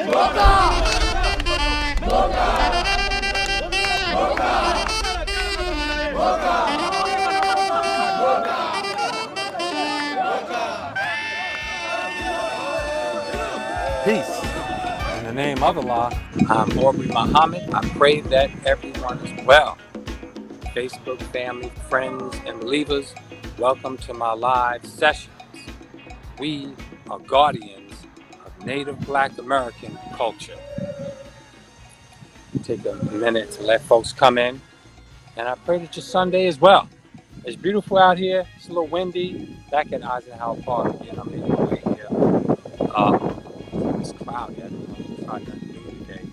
Peace. In the name of Allah, I'm Aubrey Muhammad. I pray that everyone is well. Facebook family, friends, and believers, welcome to my live sessions. We are guardians of Native Black American culture. Take a minute to let folks come in, and I pray that your Sunday is well. It's beautiful out here. It's a little windy. Back at Eisenhower Park again. I'm in my way here. It's cloudy. I don't know what I'm trying to do today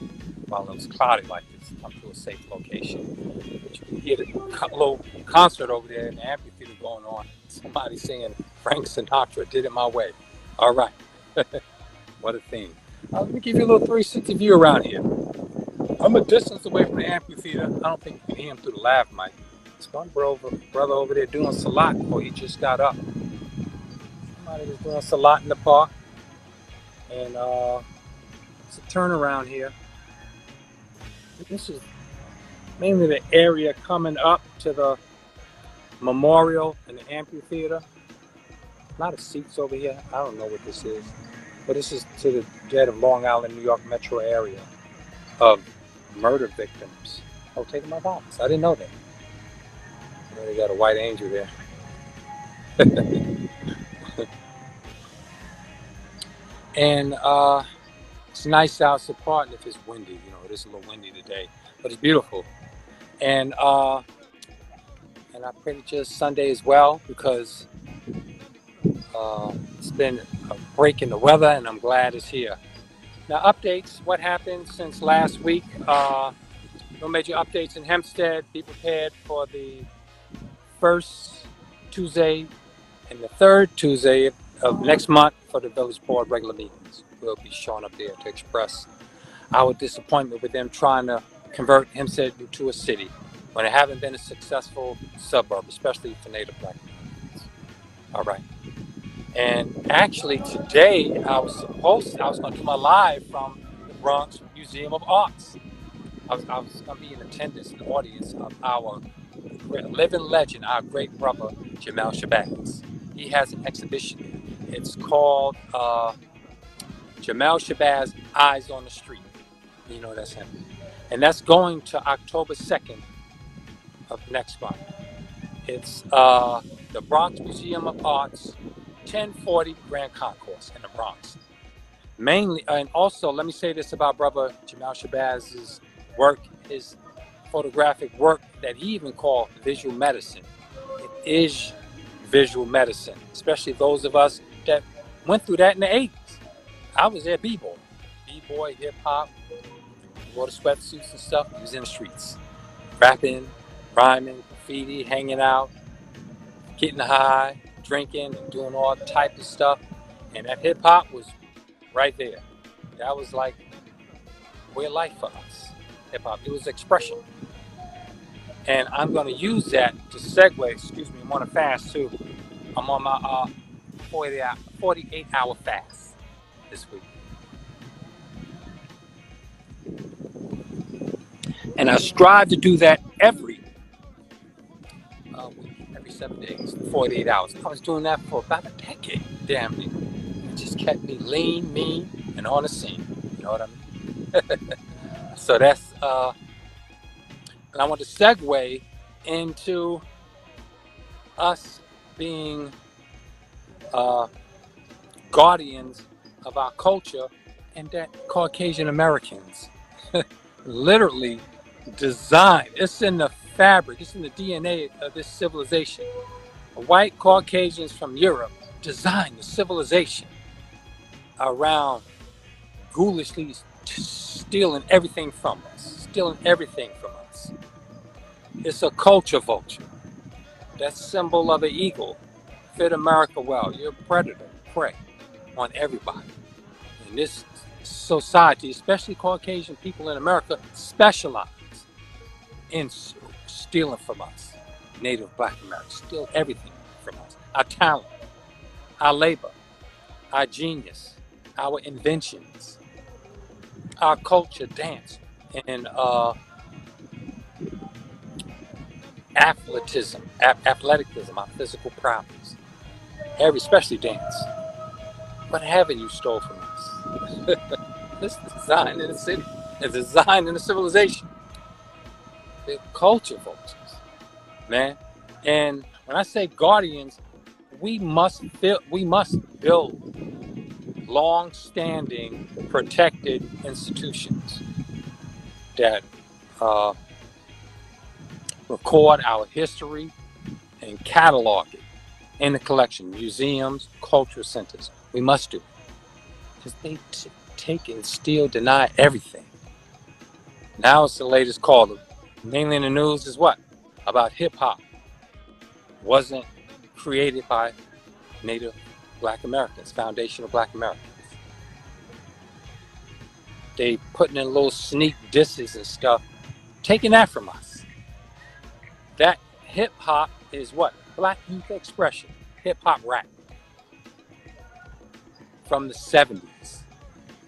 while it's cloudy like this. Come to a safe location. But you can hear the little concert over there in the amphitheater going on. Somebody singing Frank Sinatra, Did It My Way. All right. What a theme. Let me give you a little 360 view around here. I'm a distance away from the amphitheater. I don't think you can hear him through the lav mic. It's one brother over there doing salat. Oh, he just got up. Somebody was doing salat in the park. And it's a turnaround here. This is mainly the area coming up to the memorial and the amphitheater. A lot of seats over here. I don't know what this is. But this is to the dead of Long Island, New York metro area of murder victims. Oh, taking my box. I didn't know that. They got a white angel there. And it's nice out, apart if it's windy. You know, it is a little windy today, but it's beautiful. And I pray that your Sunday as well, because it's been a break in the weather, and I'm glad it's here. Now, updates. What happened since last week? No major updates in Hempstead. Be prepared for the first Tuesday and the third Tuesday of next month for the village board regular meetings. We'll be showing up there to express our disappointment with them trying to convert Hempstead into a city when it haven't been a successful suburb, especially for Native Black Americans. All right. And actually today I was going to do my live from the Bronx Museum of Arts. I was going to be in attendance in the audience of our living legend, our great brother, Jamel Shabazz. He has an exhibition. It's called Jamel Shabazz Eyes on the Street. You know that's him. And that's going to October 2nd of next month. It's the Bronx Museum of Arts, 1040 Grand Concourse in the Bronx. Mainly, and also let me say this about brother Jamel Shabazz's work, his photographic work that he even called visual medicine. It is visual medicine, especially those of us that went through that in the 80s. I was there b-boy, hip-hop, wore the sweatsuits and stuff. He was in the streets, rapping, rhyming, graffiti, hanging out, getting high, drinking, and doing all type of stuff. And that hip-hop was right there. That was like way of life for us, hip-hop. It was expression. And I'm going to use that to segue. Excuse me, I'm on a fast too. I'm on my 48-hour fast this week. And I strive to do that every week, every 7 days, 48 hours. I was doing that for about a decade, damn near. It just kept me lean, mean, and on the scene. You know what I mean? So that's, and I want to segue into us being guardians of our culture, and that Caucasian Americans literally designed, it's in the fabric, it's in the DNA of this civilization. White Caucasians from Europe designed the civilization around ghoulishly stealing everything from us. It's a culture vulture. That symbol of an eagle fit America well. You're a predator, prey on everybody. And this society, especially Caucasian people in America, specialize in stealing from us. Native Black Americans steal everything from us. Our talent, our labor, our genius, our inventions. our culture, dance, and athleticism, our physical prowess, especially dance. What haven't you stole from us? This design in the city, a design in the civilization. The culture vultures, man. And when I say guardians, we must build long-standing, protected institutions that uh, record our history and catalog it in the collection, museums, cultural centers. We must do it because they take and steal, deny everything. Now it's the latest call. Mainly in the news is what? About hip hop. Wasn't created by Native Black Americans, foundational Black Americans. They putting in little sneak disses and stuff, taking that from us. That hip hop is what? Black youth expression, hip hop rap from the 70s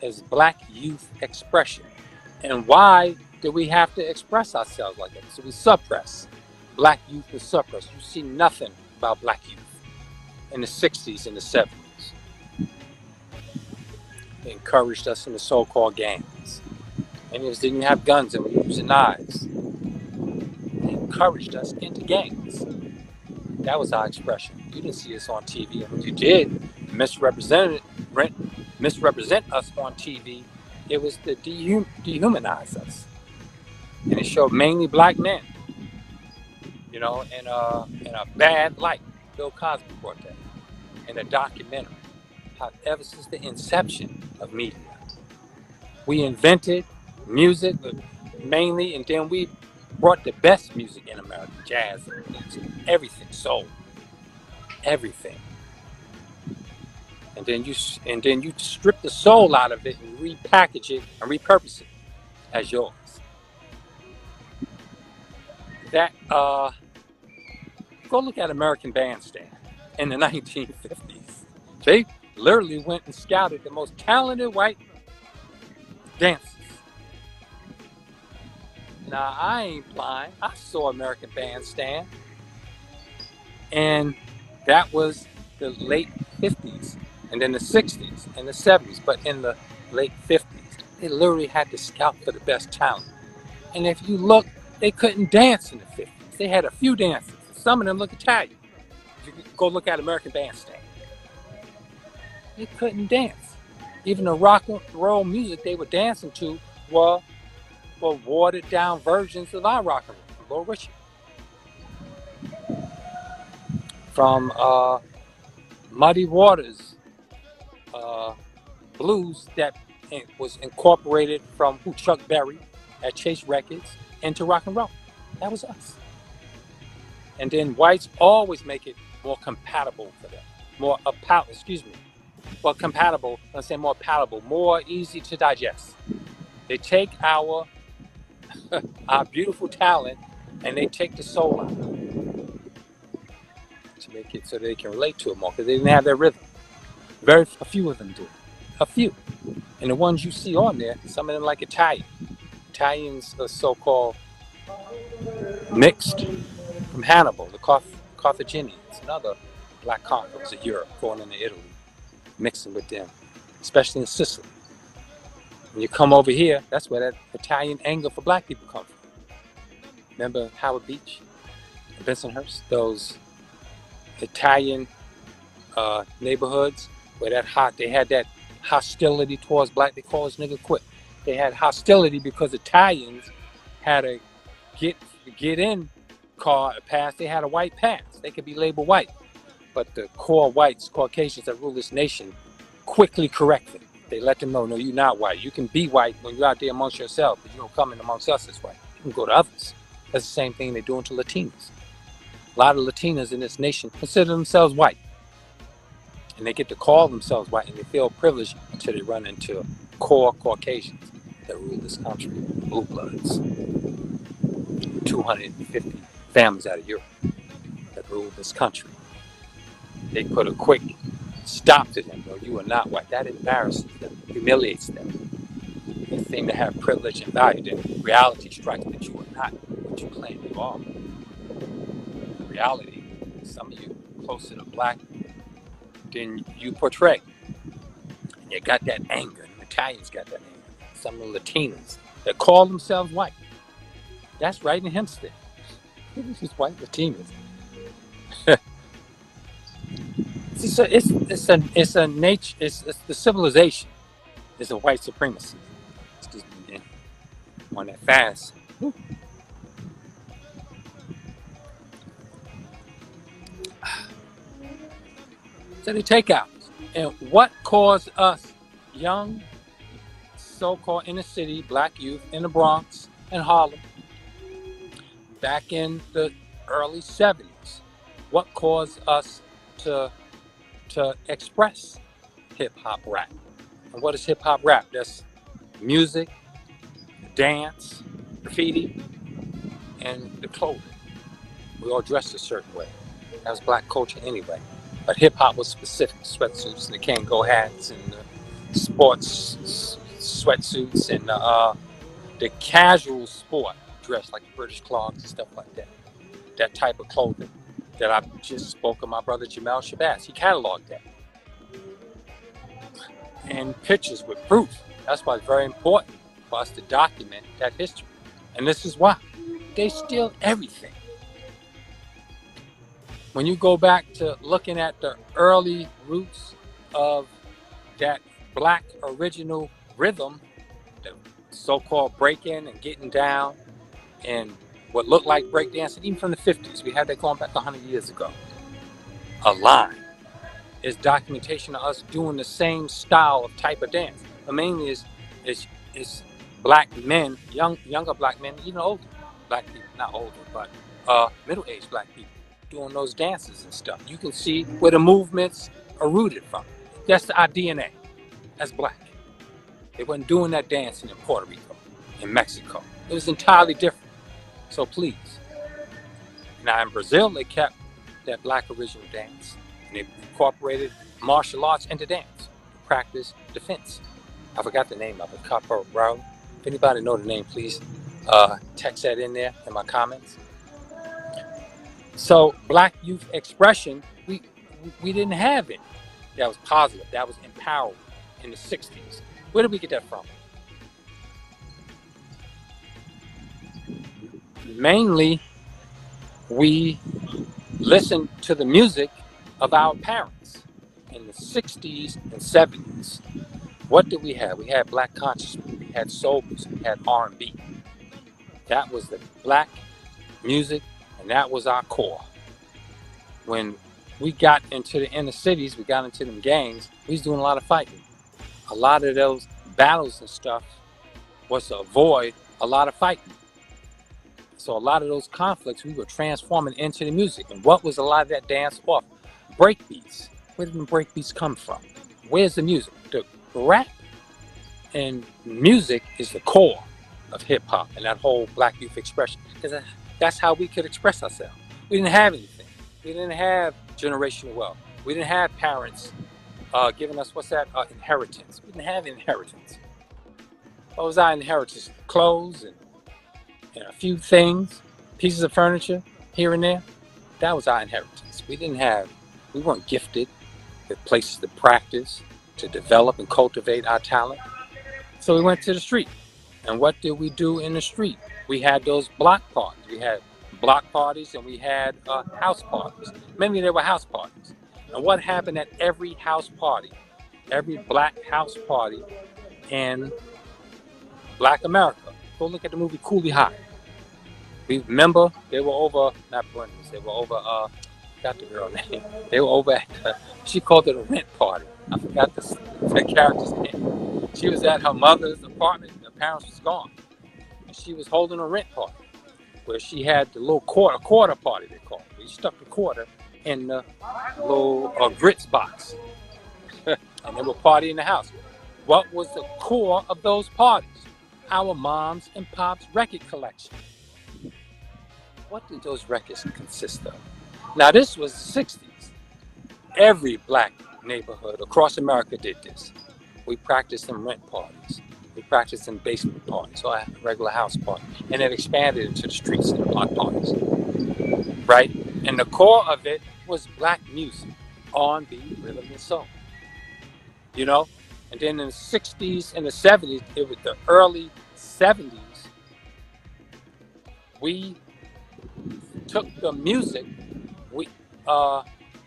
is black youth expression. And why do we have to express ourselves like that? So we suppress. Black youth is suppressed. You see nothing about black youth in the 60s and the 70s. They encouraged us in the so-called gangs. Many of us didn't have guns and we were using knives. They encouraged us into gangs. That was our expression. You didn't see us on TV, and when you did misrepresent us on TV, it was to dehumanize us. And it showed mainly black men, in a bad light. Bill Cosby brought that in a documentary. How ever since the inception of media, we invented music mainly, and then we brought the best music in America: jazz, everything, soul, everything. And then you strip the soul out of it and repackage it and repurpose it as yours. That go look at American Bandstand in the 1950s. They literally went and scouted the most talented white dancers. Now I ain't blind. I saw American Bandstand, and that was the late 50s, and then the 60s and the 70s. But in the late 50s, they literally had to scout for the best talent. And if you look, they couldn't dance in the 50s. They had a few dances. Some of them look Italian. You can go look at American Bandstand. They couldn't dance. Even the rock and roll music they were dancing to were watered down versions of our rock and roll. Little Richard. From Muddy Waters blues that was incorporated from Chuck Berry at Chase Records into rock and roll. That was us. And then whites always make it more compatible for them. More compatible, let's say more palatable, more easy to digest. They take our beautiful talent and they take the soul out to make it so they can relate to it more, because they didn't have their rhythm. A few of them do. A few. And the ones you see on there, some of them like Italian. Italians are so-called mixed from Hannibal, the Carthaginians, and other black conquerors of Europe going into Italy, mixing with them, especially in Sicily. When you come over here, that's where that Italian anger for black people comes from. Remember Howard Beach and Bensonhurst? Those Italian neighborhoods where they had that hostility towards black. They call us nigga quit. They had hostility because Italians had a get in pass. They had a white pass. They could be labeled white, but the core whites, Caucasians that rule this nation, quickly corrected. They let them know, no, you're not white. You can be white when you're out there amongst yourself, but you don't come in amongst us as white. You can go to others. That's the same thing they're doing to Latinas. A lot of Latinas in this nation consider themselves white. And they get to call themselves white, and they feel privileged until they run into core Caucasians that rule this country, blue bloods. 250 families out of Europe that rule this country. They put a quick stop to them. No, you are not white. That embarrasses them, humiliates them. anything to have privilege and value, then reality strikes that you are not what you claim you are. Reality, some of you closer to black than you portray. And you got that anger. And Italians got that anger. Some of the Latinos that call themselves white. That's right in Hempstead. This is white Latinos. It's a nature. It's the civilization. It's a white supremacy. Excuse me, man. On that fast. So they take out. And what caused us young, so-called inner city black youth in the Bronx and Harlem back in the early 70s? What caused us to express hip-hop rap? And what is hip-hop rap? That's music, dance, graffiti, and the clothing. We all dressed a certain way. That was black culture anyway. But hip-hop was specific. Sweatsuits and the Kango hats and the sports sweatsuits and the casual sport dress like the British clogs and stuff like that. That type of clothing that I just spoke of my brother Jamel Shabazz. He cataloged that. And pictures with proof. That's why it's very important for us to document that history. And this is why. They steal everything. When you go back to looking at the early roots of that black original rhythm, the so-called breaking and getting down, and what looked like breakdancing, even from the 50s, we had that going back 100 years ago. A line is documentation of us doing the same style of type of dance. But mainly is black men, younger black men, even older black people, not older, but middle-aged black people doing those dances and stuff. You can see where the movements are rooted from. That's our DNA as black. They weren't doing that dancing in Puerto Rico, in Mexico. It was entirely different. So please. Now in Brazil, they kept that black original dance, and they incorporated martial arts into dance to practice defense. I forgot the name of it, Capoeira. If anybody know the name, please text that in there in my comments. So black youth expression, we didn't have it. That was positive. That was empowering in the 60s. Where did we get that from? Mainly, we listened to the music of our parents in the 60s and 70s. What did we have? We had black consciousness. We had soul music. We had R&B. That was the black music, and that was our core. When we got into the inner cities, we got into them gangs, we was doing a lot of fighting. A lot of those battles and stuff was to avoid a lot of fighting. So a lot of those conflicts we were transforming into the music. And what was a lot of that dance off? Breakbeats. Where did the breakbeats come from? Where's the music? The rap and music is the core of hip-hop and that whole black youth expression. Because that's how we could express ourselves. We didn't have anything. We didn't have generational wealth. We didn't have parents giving us, inheritance. We didn't have inheritance. What was our inheritance? Clothes and a few things, pieces of furniture here and there. That was our inheritance. We weren't gifted with places to practice, to develop and cultivate our talent. So we went to the street. And what did we do in the street? We had those block parties. We had block parties and we had house parties. Mainly they were house parties. And what happened at every house party, every black house party in Black America? Go look at the movie Coolie High. We remember they were over, not Brennan's, they were over, I forgot the girl name. They were over at, she called it a rent party. I forgot the character's name. She was at her mother's apartment, her parents was gone. And she was holding a rent party where she had the little quarter party they called it. We stuck the quarter in the little grits box. And they were partying in the house. What was the core of those parties? Our moms and pops record collection. What did those records consist of? Now this was the 60s. Every black neighborhood across America did this. We practiced some rent parties. We practiced in basement parties or regular house parties, and it expanded into the streets and block parties, right? And the core of it was black music, R&B, rhythm and soul, you know. And then in the 60s and the 70s, it was the early 70s, we took the music, we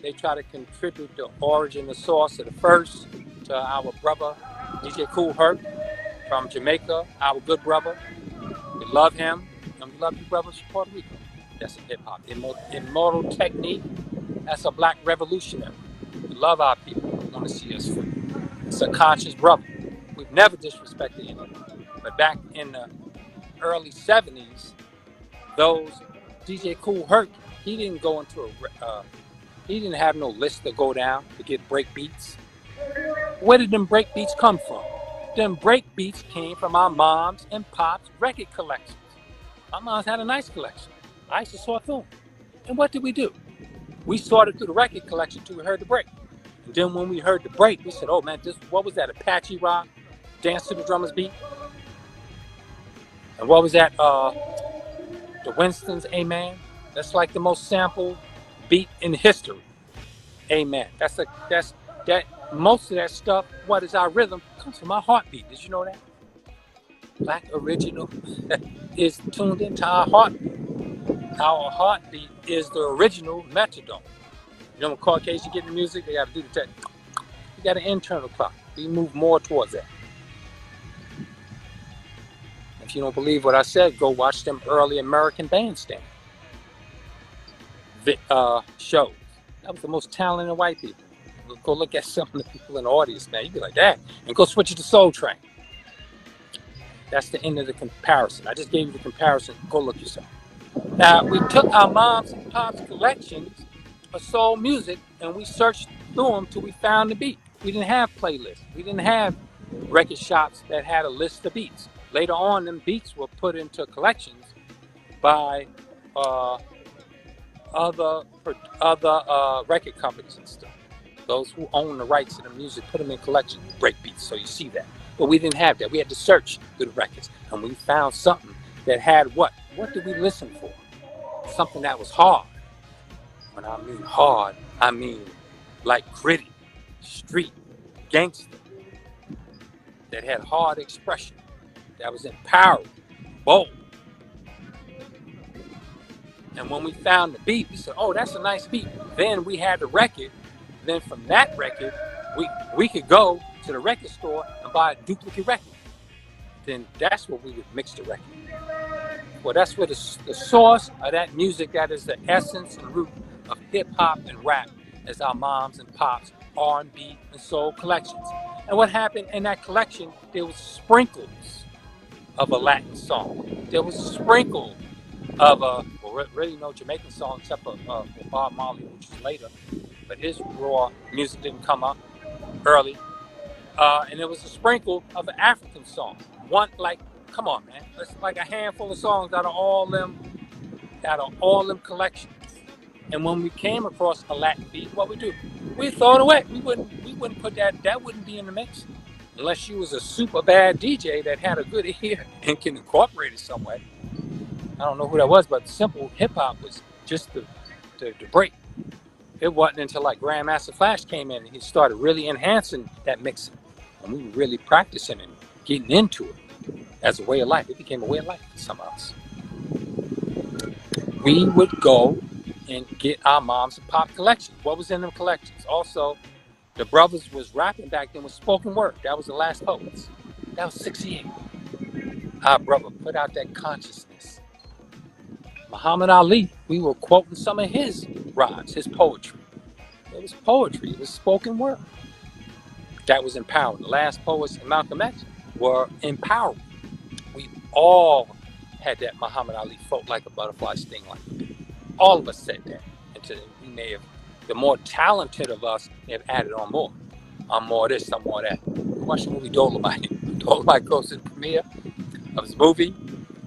they try to contribute the origin, the source of the first to our brother DJ Kool Herc from Jamaica, our good brother. We love him, and we love you brothers from Puerto Rico. That's a hip hop. Immortal Technique, that's a black revolutionary. We love our people. We want to see us free. It's a conscious brother. We've never disrespected anyone. But back in the early 70s, those DJ Kool Herc, he didn't go into he didn't have no list to go down to get break beats. Where did them break beats come from? Them break beats came from our moms and pops' record collections. My mom's had a nice collection. I used to sort through them. And what did we do? We sorted through the record collection till we heard the break. And then when we heard the break, we said, oh man, what was that, Apache rock? Dance to the drummer's beat? And what was that, the Winston's Amen? That's like the most sampled beat in history. Amen. That most of that stuff, what is our rhythm, comes from our heartbeat. Did you know that? Black original is tuned into our heartbeat. Our heartbeat is the original metronome. You know, when Caucasians get in the music, they got to do the tech. You got an internal clock. We move more towards that. If you don't believe what I said, go watch them early American Bandstand shows. That was the most talented white people. Go look at some of the people in the audience, man. You'd be like that. And go switch it to Soul Train. That's the end of the comparison. I just gave you the comparison. Go look yourself. Now, we took our moms and pops collections of soul music and we searched through them till we found the beat. We didn't have playlists. We didn't have record shops that had a list of beats. Later on, them beats were put into collections by other record companies and stuff. Those who own the rights to the music put them in collections, break beats, so you see that. But we didn't have that. We had to search through the records, and we found something that had what? What did we listen for? Something that was hard. When I mean hard, I mean like gritty, street, gangster, that had hard expression, that was empowering, bold. And when we found the beat, we said, oh, that's a nice beat. Then we had the record. Then from that record, we could go to the record store and buy a duplicate record. Then that's what we would mix the record. Well, that's where the source of that music, that is the essence and root of hip-hop and rap, is our moms and pops, R&B and soul collections. And what happened in that collection, there was sprinkles of a Latin song. There was sprinkles of really no Jamaican song except for Bob Marley, which is later. But his raw music didn't come up early. And there was a sprinkle of an African song. One, like, come on, man. It's like a handful of songs out of all them collections. And when we came across a Latin beat, what we do? We throw it away. We wouldn't put that wouldn't be in the mix. Unless you was a super bad DJ that had a good ear and can incorporate it some way. I don't know who that was, but simple hip hop was just the break. It wasn't until like Grandmaster Flash came in and he started really enhancing that mixing. And we were really practicing and getting into it as a way of life. It became a way of life for some of us. We would go and get our moms and pop collections. What was in them collections? Also, the brothers was rapping back then with spoken word. That was the last poets. That was 68. Our brother put out that consciousness. Muhammad Ali, we were quoting some of his rhymes, his poetry. It was poetry, it was spoken word. That was empowering. The last poets in Malcolm X were empowering. We all had that Muhammad Ali float like a butterfly, sting like a bee. All of us said that. And we may have, the more talented of us may have added on more. I'm more this, I'm more that. Watch the movie Dolomite. Dolomite goes to the premiere of his movie.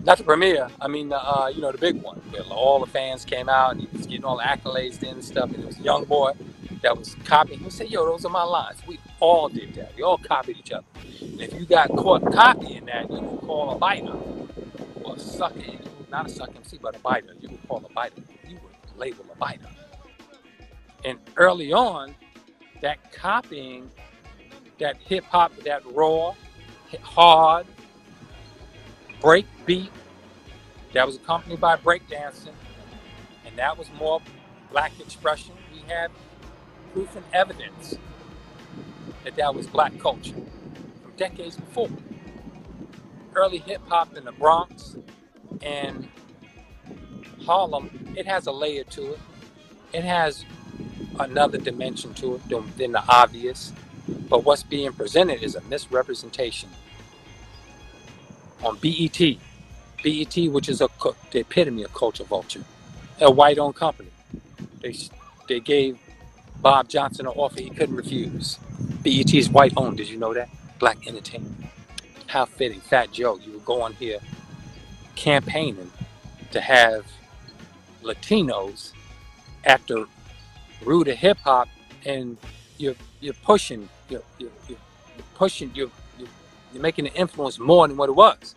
Not the premiere, I mean, the big one, where all the fans came out and he was getting all the accolades in and stuff, and it was a young boy that was copying. He said, yo, those are my lines. We all did that. We all copied each other. And if you got caught copying that, you will call a biter or a sucker. Not a suck MC, but a biter. You would call a biter. You would label a biter. And early on, that copying, that hip hop, that raw, hard, break beat, that was accompanied by breakdancing, and that was more black expression. We have proof and evidence that that was black culture from decades before. Early hip hop in the Bronx and Harlem, it has a layer to it. It has another dimension to it than the obvious. But what's being presented is a misrepresentation on BET. BET, which is the epitome of culture vulture, a white-owned company. They gave Bob Johnson an offer he couldn't refuse. BET is white-owned. Did you know that? Black entertainment. How fitting, Fat Joe, you would go on here campaigning to have Latinos at the root of hip hop, and you're making the influence more than what it was.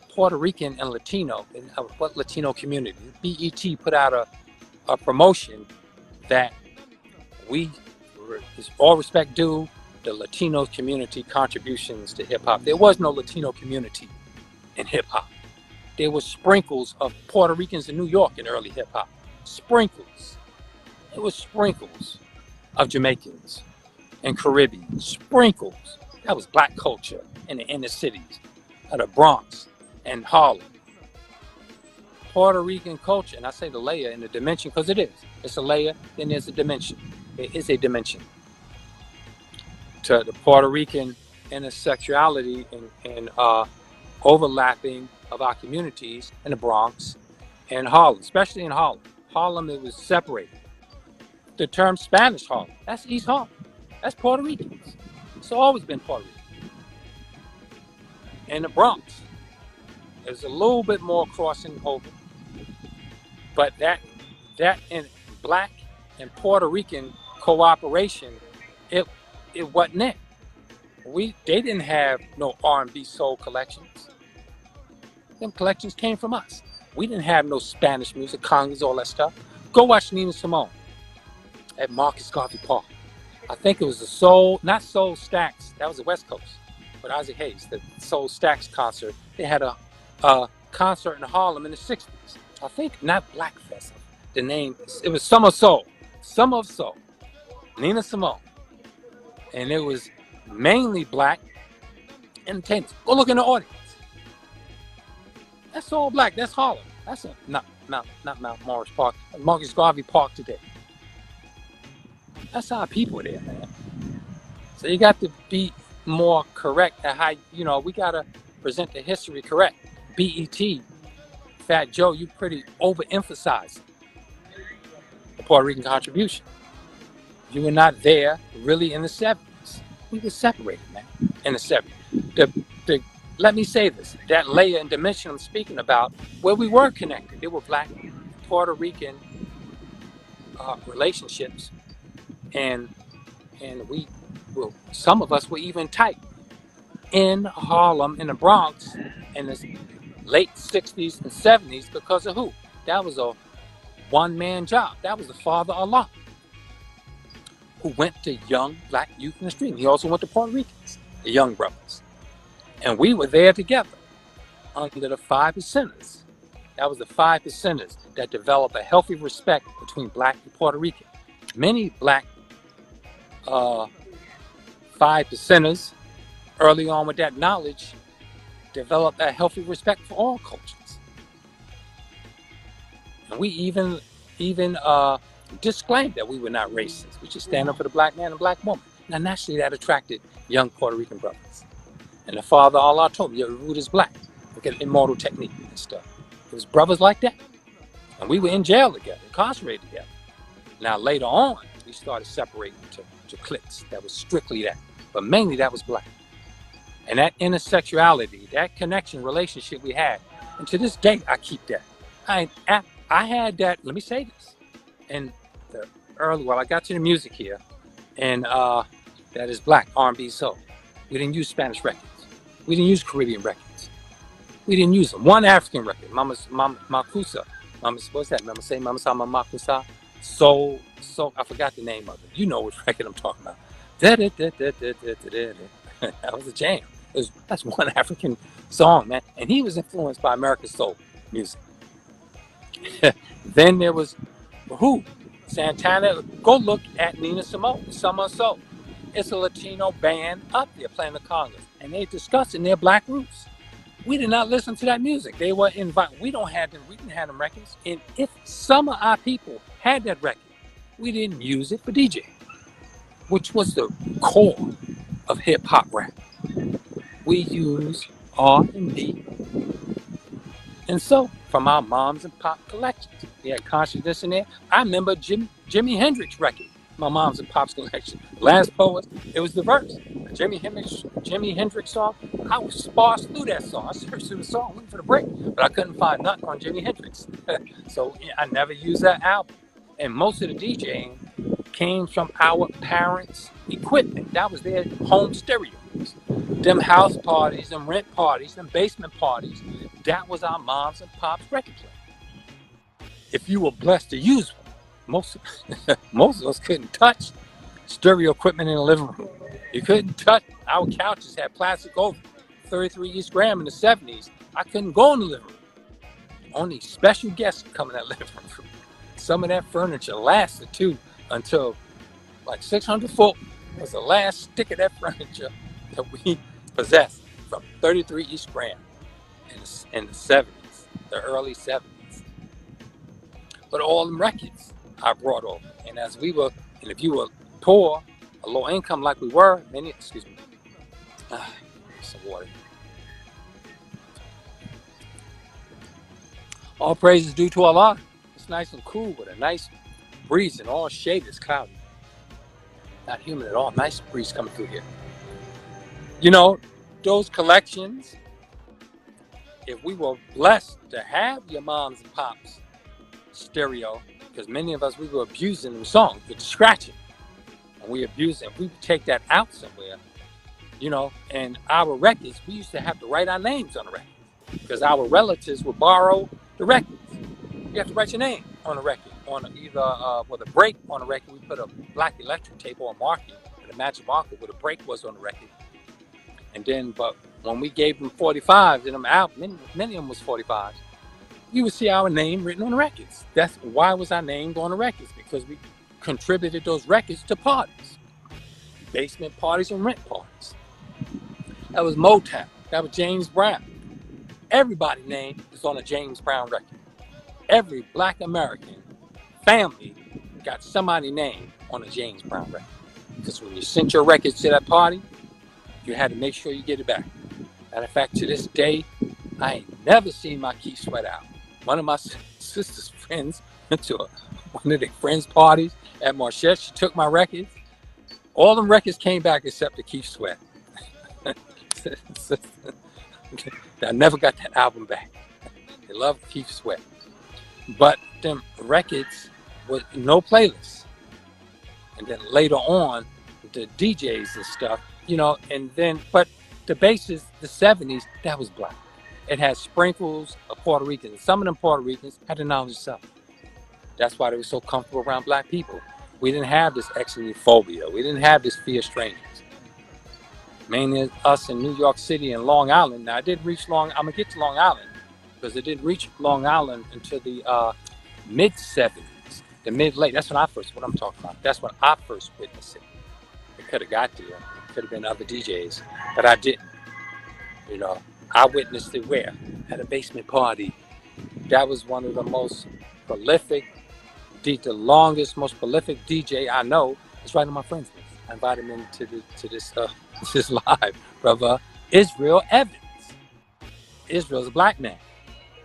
Puerto Rican and Latino, and what Latino community? BET put out a promotion that is all respect due the Latino community contributions to hip hop. There was no Latino community in hip hop. There were sprinkles of Puerto Ricans in New York in early hip hop. Sprinkles. It was sprinkles of Jamaicans and Caribbean. Sprinkles. That was black culture in the inner cities of the Bronx and Harlem. Puerto Rican culture, and I say the layer and the dimension because it is. It's a layer, then there's a dimension. It is a dimension to the Puerto Rican intersectionality and overlapping of our communities in the Bronx and Harlem, especially in Harlem. Harlem, it was separated. The term Spanish Harlem, that's East Harlem. That's Puerto Ricans. It's always been Puerto Rican. In the Bronx, there's a little bit more crossing over, but that in black and Puerto Rican cooperation, it wasn't it. They didn't have no R&B soul collections. Them collections came from us. We didn't have no Spanish music, congas, all that stuff. Go watch Nina Simone at Marcus Garvey Park. I think it was the not Soul Stacks, that was the West Coast, but Isaac Hayes, the Soul Stacks concert. They had a concert in Harlem in the 60s. I think not Blackfest. The name, it was Summer of Soul, Nina Simone. And it was mainly black entertainers. Go look in the audience. That's all black. That's Harlem. That's not Mount Morris Park. Marcus Garvey Park today. That's our people there, man. So you got to be more correct at how, we got to present the history correct. BET, Fat Joe, you pretty overemphasized the Puerto Rican contribution. You were not there really in the 70s. We were separated, man, in the 70s. Let me say this, that layer and dimension I'm speaking about, where we were connected, there were black Puerto Rican relationships, and some of us were even tight in Harlem, in the Bronx, in the late 60s and 70s because of who? That was a one-man job. That was the Father Allah, who went to young black youth in the street. He also went to Puerto Ricans, the young brothers. And we were there together under the 5%ers. That was the 5%ers that developed a healthy respect between black and Puerto Rican. Many black 5%ers, early on with that knowledge, developed a healthy respect for all cultures. And we even disclaimed that we were not racist. We should stand up for the black man and black woman. Now, naturally, that attracted young Puerto Rican brothers. And the Father Allah told me, your root is black. Look at immortal technique and stuff. It was brothers like that. And we were in jail together, incarcerated together. Now, later on, we started separating to cliques. That was strictly that. But mainly that was black. And that intersexuality, that connection, relationship we had. And to this day, I keep that. I had that, let me say this. And I got to the music here. And that is black R&B soul. We didn't use Spanish records. We didn't use Caribbean records. We didn't use them. One African record, Mama's Makusa. What's that? Mama say Mama Sama Makusa. So I forgot the name of it. You know which record I'm talking about. That was a jam. That's one African song, man. And he was influenced by American soul music. Then there was who? Santana. Go look at Nina Simone, Summer Soul. It's a Latino band up there playing the congas, and they discussing their black roots. We did not listen to that music. They were invited. We didn't have them records. And if some of our people had that record, we didn't use it for DJ, which was the core of hip hop rap. We use R&B and soul from our moms and pop collections. We had consciousness in there. I remember Jimi Hendrix record, my mom's and pop's collection. Last Poets, it was the verse. A Jimi Hendrix song. I was sparse through that song. I searched through the song looking for the break, but I couldn't find nothing on Jimi Hendrix. So yeah, I never used that album. And most of the DJing came from our parents' equipment. That was their home stereos. Them house parties, them rent parties, them basement parties. That was our moms and pops record player. If you were blessed to use one, most of us couldn't touch stereo equipment in the living room. You couldn't touch. Our couches had plastic over 33 East Graham in the 70s. I couldn't go in the living room. Only special guests could come in that living room. Some of that furniture lasted too until like 600 foot was the last stick of that furniture that we possessed from 33 East Graham in the 70s, the early 70s. But all them records I brought over. And if you were poor, a low income like we were, some water. All praise is due to Allah. It's nice and cool with a nice breeze and all shade is cloudy. Not humid at all. Nice breeze coming through here. You know, those collections, if we were blessed to have your moms and pops stereo, because many of us, we were abusing them songs with scratching. And we abused them. We would take that out somewhere, you know, and our records, we used to have to write our names on the record because our relatives would borrow the records. You have to write your name on the record. On either with a break on the record, we put a black electric tape or a marking, and a magic marker where the break was on the record. And then, but when we gave them 45s in them out, many of them was 45s, you would see our name written on the records. That's why was our name on the records, because we contributed those records to parties, basement parties and rent parties. That was Motown. That was James Brown. Everybody's name is on a James Brown record. Every black American family got somebody's name on a James Brown record. Because when you sent your records to that party, you had to make sure you get it back. Matter of fact, to this day, I ain't never seen my Keith Sweat out. One of my sister's friends went to one of their friends' parties at Marchette. She took my records. All them records came back except the Keith Sweat. I never got that album back. They loved Keith Sweat. But them records with no playlists. And then later on, the DJs and stuff, you know, and then, but the bases, the 70s, that was black. It had sprinkles of Puerto Ricans. Some of them Puerto Ricans had the knowledge of self. That's why they were so comfortable around black people. We didn't have this xenophobia. We didn't have this fear of strangers. Mainly us in New York City and Long Island. Now, I didn't reach I'm going to get to Long Island because it didn't reach Long Island until the mid-70s, the mid-late. That's when what I'm talking about. That's when I first witnessed it. It could have got there. It could have been other DJs, but I didn't. You know, I witnessed it where? At a basement party. That was one of the most prolific, the longest, most prolific DJ I know. It's right on my friends list. I invited him to this live, brother Israel Evans. Israel's a black man,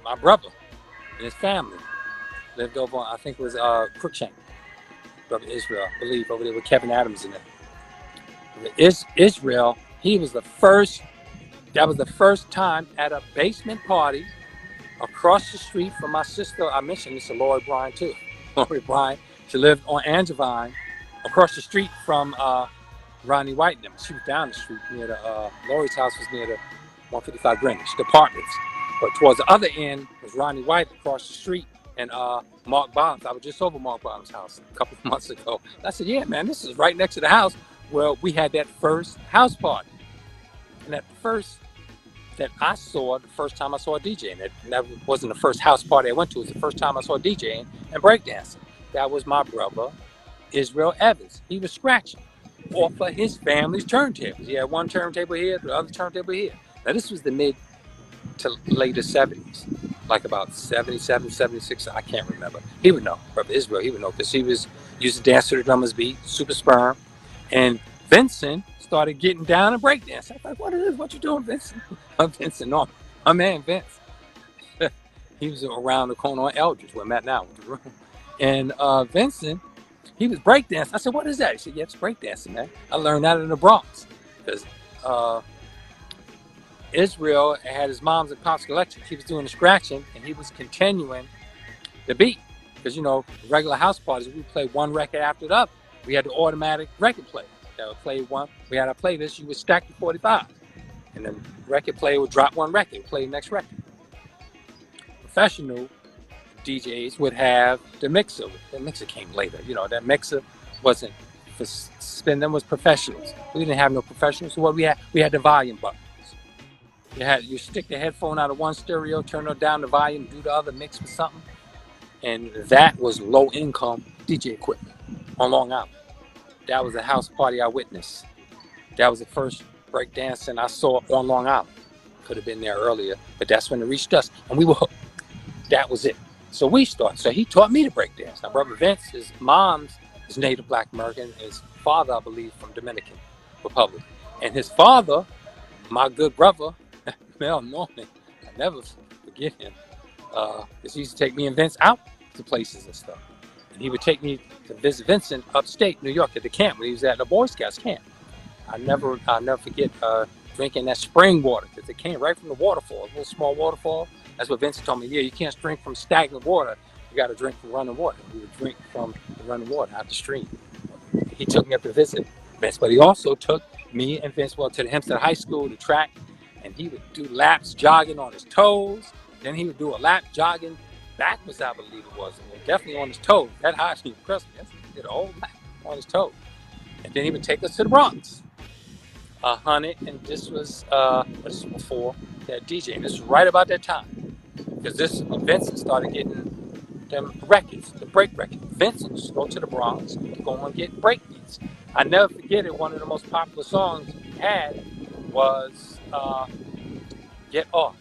my brother, and his family lived over on, I think it was Crookshank. Brother Israel, I believe, over there with Kevin Adams in it. Israel, he was the first. That was the first time at a basement party across the street from my sister. I mentioned this to Lori Bryan too. Lori Bryan, she lived on Angevine, across the street from Ronnie White and them. She was down the street near the, Lori's house was near the 155 Greenwich, the apartments. But towards the other end was Ronnie White across the street and Mark Bottoms. I was just over Mark Bottoms' house a couple of months ago. And I said, yeah, man, this is right next to the house where we had that first house party. And at first that I saw, the first time I saw a DJ, and that wasn't the first house party I went to, it was the first time I saw DJing and breakdancing. That was my brother, Israel Evans. He was scratching off of his family's turntables. He had one turntable here, the other turntable here. Now this was the mid to later 70s, like about 77, 76, I can't remember. He would know, Brother Israel, he would know, because he was used to dance to the drummer's beat, Super Sperm, and Vincent started getting down and breakdance. I was like, what is this? What you doing, Vincent? I'm Vincent, no, my man Vince. He was around the corner on Eldridge, where I'm at now, with the room. And Vincent, he was breakdancing. I said, what is that? He said, yeah, it's breakdancing, man. I learned that in the Bronx. Because Israel had his mom's and pop's collection. He was doing the scratching, and he was continuing the beat. Because, you know, regular house parties, we play one record after the other. We had the automatic record player that would play one. We had our playlist. You would stack the 45. And the record player would drop one record, play the next record. Professional DJs would have the mixer. The mixer came later. You know, that mixer wasn't for spin. Them was professionals. We didn't have no professionals. So what we had the volume buttons. You stick the headphone out of one stereo, turn it down the volume, do the other, mix with something. And that was low income DJ equipment on Long Island. That was a house party I witnessed. That was the first break dancing I saw on Long Island. Could have been there earlier, but that's when it reached us, and we were hooked. That was it. So we started. So he taught me to break dance. Now, Brother Vince, his mom's is Native Black American. His father, I believe, from Dominican Republic. And his father, my good brother, Mel Norman, I never forget him, because he used to take me and Vince out to places and stuff. And he would take me to visit Vincent upstate New York at the camp when he was at the Boy Scouts camp. I'll never forget drinking that spring water, because it came right from the waterfall, a little small waterfall. That's what Vincent told me. Yeah, you can't drink from stagnant water. You got to drink from running water. We would drink from the running water out the stream. He took me up to visit Vince, but he also took me and Vince to the Hempstead High School, the track, and he would do laps jogging on his toes. Then he would do a lap jogging backwards, I believe it was, and definitely on his toes. That high, he impressed me. He did a whole lap on his toes. And then he would take us to the Bronx. 100, and this was before that DJ. And this was right about that time, because this Vincent started getting them records, the break records. Vincent used to go to the Bronx to go and get break beats. I never forget it. One of the most popular songs he had was "Get Off."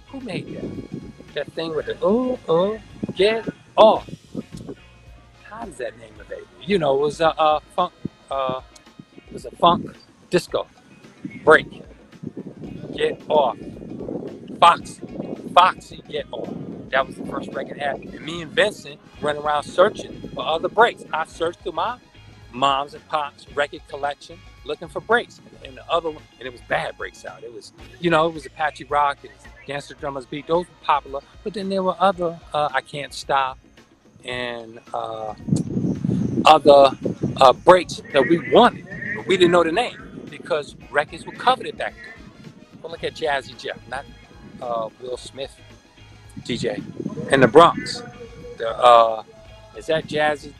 Who made that? That thing with the get off. How does that name of it? You know, it was a funk. It was a funk disco break. Get off. Foxy, get off. That was the first record I had. And me and Vincent running around searching for other breaks. I searched through my mom's and pop's record collection looking for breaks. And the other one, and it was bad breaks out. It was, you know, it was Apache Rock, it was Dance to Drummer's Beat. Those were popular. But then there were other, I Can't Stop, and other breaks that we wanted. But we didn't know the name because records were coveted back then. Well, look at Jazzy Jeff, not Will Smith DJ in the Bronx. Is that Jazzy?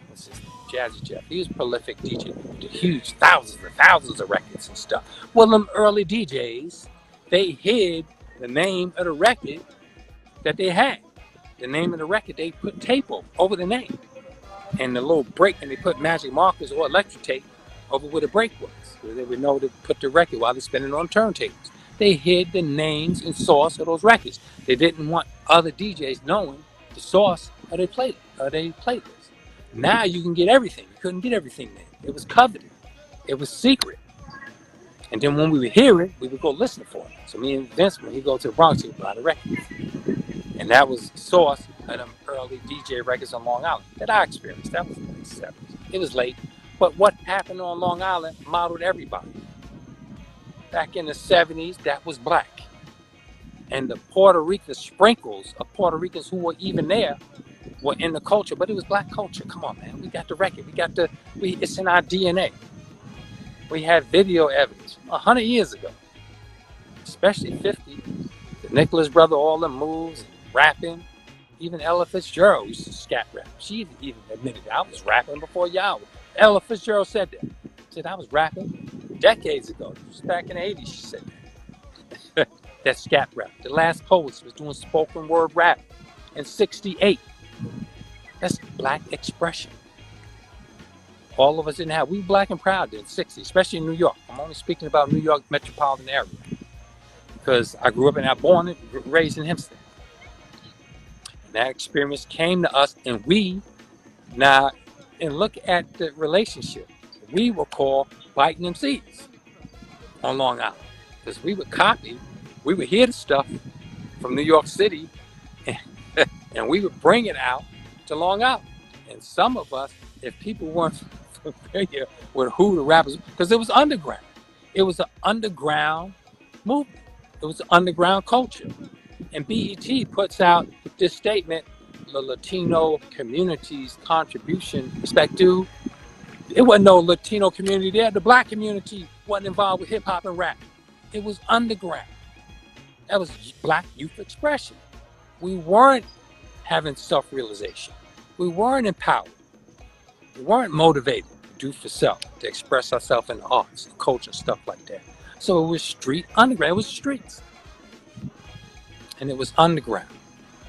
What's his name? Jazzy Jeff. He was a prolific DJ. Did huge thousands and thousands of records and stuff. Well, them early DJs, they hid the name of the record that they had. The name of the record, they put tape over the name. And the little break, and they put magic markers or electric tape over where the break was. Where they would know to put the record while they're spinning on turntables. They hid the names and source of those records. They didn't want other DJs knowing the source of their playlist. Now you can get everything. You couldn't get everything there. It was coveted. It was secret. And then when we would hear it, we would go listen for it. So me and Vince, when he go to the Bronx, he would buy the records. And that was the source of them early DJ records on Long Island that I experienced. That was in the late 70s. It was late. But what happened on Long Island modeled everybody. Back in the 70s, that was black. And the Puerto Rican sprinkles of Puerto Ricans who were even there were in the culture, but it was black culture. Come on, man. We got the record. It's in our DNA. We had video evidence 100 years ago, especially 50. The Nicholas brother, all them moves, rapping. Even Ella Fitzgerald used to scat rap. She even admitted I was rapping before y'all. Ella Fitzgerald said that. Said I was rapping decades ago. It was back in the 80s, she said that. That scat rap. The Last Poets was doing spoken word rap in 68. That's black expression. All of us didn't have. We were black and proud in 60, especially in New York. I'm only speaking about New York metropolitan area because I grew up and I was born and raised in Hempstead. And that experience came to us, and we now, and look at the relationship. We were called biting them seeds on Long Island because we would copy. We would hear the stuff from New York City, and we would bring it out to Long Island. And some of us, if people weren't familiar with who the rappers, because it was underground. It was an underground movement. It was an underground culture. And BET puts out this statement, the Latino community's contribution, respect due. It wasn't no Latino community there. The black community wasn't involved with hip hop and rap. It was underground. That was black youth expression. We weren't having self-realization. We weren't empowered. We weren't motivated to do for self, to express ourselves in the arts, and culture, stuff like that. So it was street underground. It was streets. And it was underground.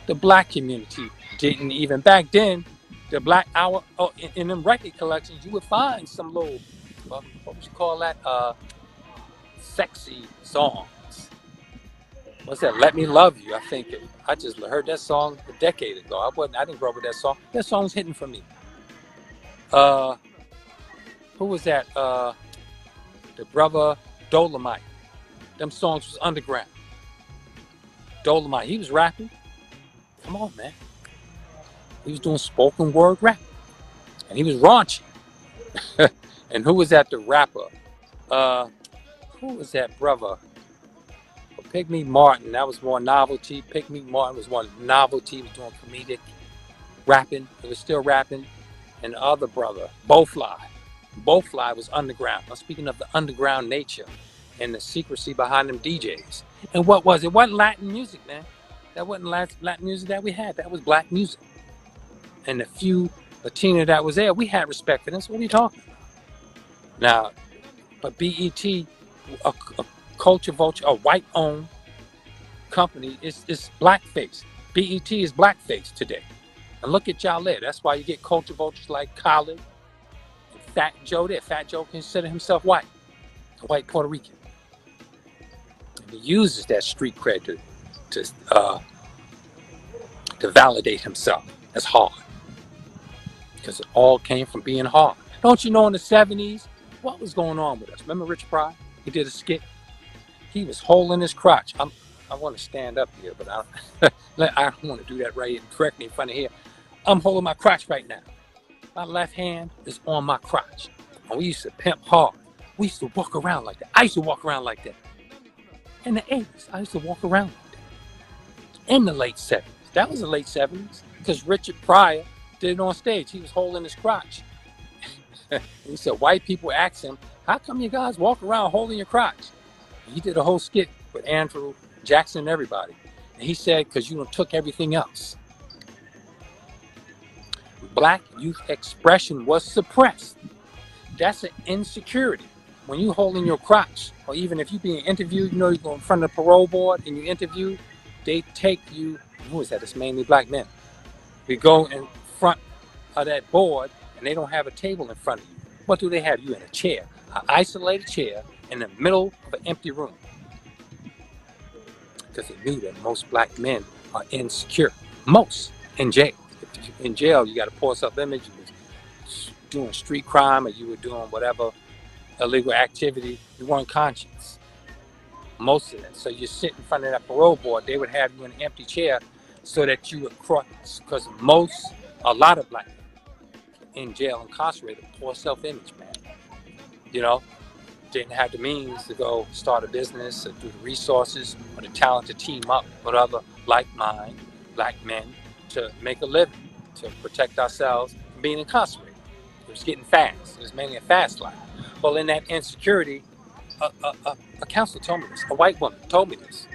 The black community didn't even, back then, the black hour, in them record collections, you would find some little, what would you call that? Sexy songs. What's that? Let Me Love You. I think I just heard that song a decade ago. I didn't grow up with that song. That song's hitting for me. Who was that? The brother Dolomite. Them songs was underground. Dolomite, he was rapping. Come on, man. He was doing spoken word rap. And he was raunchy. And who was that? The rapper. Who was that brother? Pygmy Martin, that was more novelty. Pygmy Martin was more novelty. He was doing comedic rapping. He was still rapping. And the other brother, Bowfly. Bowfly was underground. I'm speaking of the underground nature and the secrecy behind them DJs. And what was it? It wasn't Latin music, man. That wasn't Latin music that we had. That was black music. And the few Latina that was there, we had respect for them. So what are you talking about? Now, but BET, a culture vulture, a white-owned company, is blackface. BET is blackface today. And look at y'all there. That's why you get culture vultures like Khaled and Fat Joe there. Fat Joe considered himself white, a white Puerto Rican. And he uses that street cred to validate himself. That's hard. Because it all came from being hard. Don't you know in the 70s, what was going on with us? Remember Rich Pryor? He did a skit. He was holding his crotch. I want to stand up here, but I don't want to do that right here directly in front of here. I'm holding my crotch right now. My left hand is on my crotch. And we used to pimp hard. We used to walk around like that. I used to walk around like that. In the 80s, I used to walk around like that. In the late 70s. That was the late 70s. Because Richard Pryor did it on stage. He was holding his crotch. He said, white people asked him, how come you guys walk around holding your crotch? And he did a whole skit with Andrew Jackson and everybody. And he said, because you done took everything else. Black youth expression was suppressed. That's an insecurity. When you holding your crotch, or even if you being interviewed, you know, you go in front of the parole board and you interview, they take you, who is that? It's mainly black men. We go in front of that board and they don't have a table in front of you. What do they have? You in a chair, an isolated chair in the middle of an empty room. Because they knew that most black men are insecure. Most in jail. If you're in jail, you got a poor self-image. You were doing street crime, or you were doing whatever illegal activity. You weren't conscious. Most of that. So you sit in front of that parole board. They would have you in an empty chair so that you would cross. Because a lot of black men in jail, incarcerated, poor self-image, man. You know, didn't have the means to go start a business or do the resources or the talent to team up with other like-minded black men to make a living, to protect ourselves from being incarcerated. It was getting fast. It was mainly a fast life. Well, in that insecurity, a counselor told me this. A white woman told me this,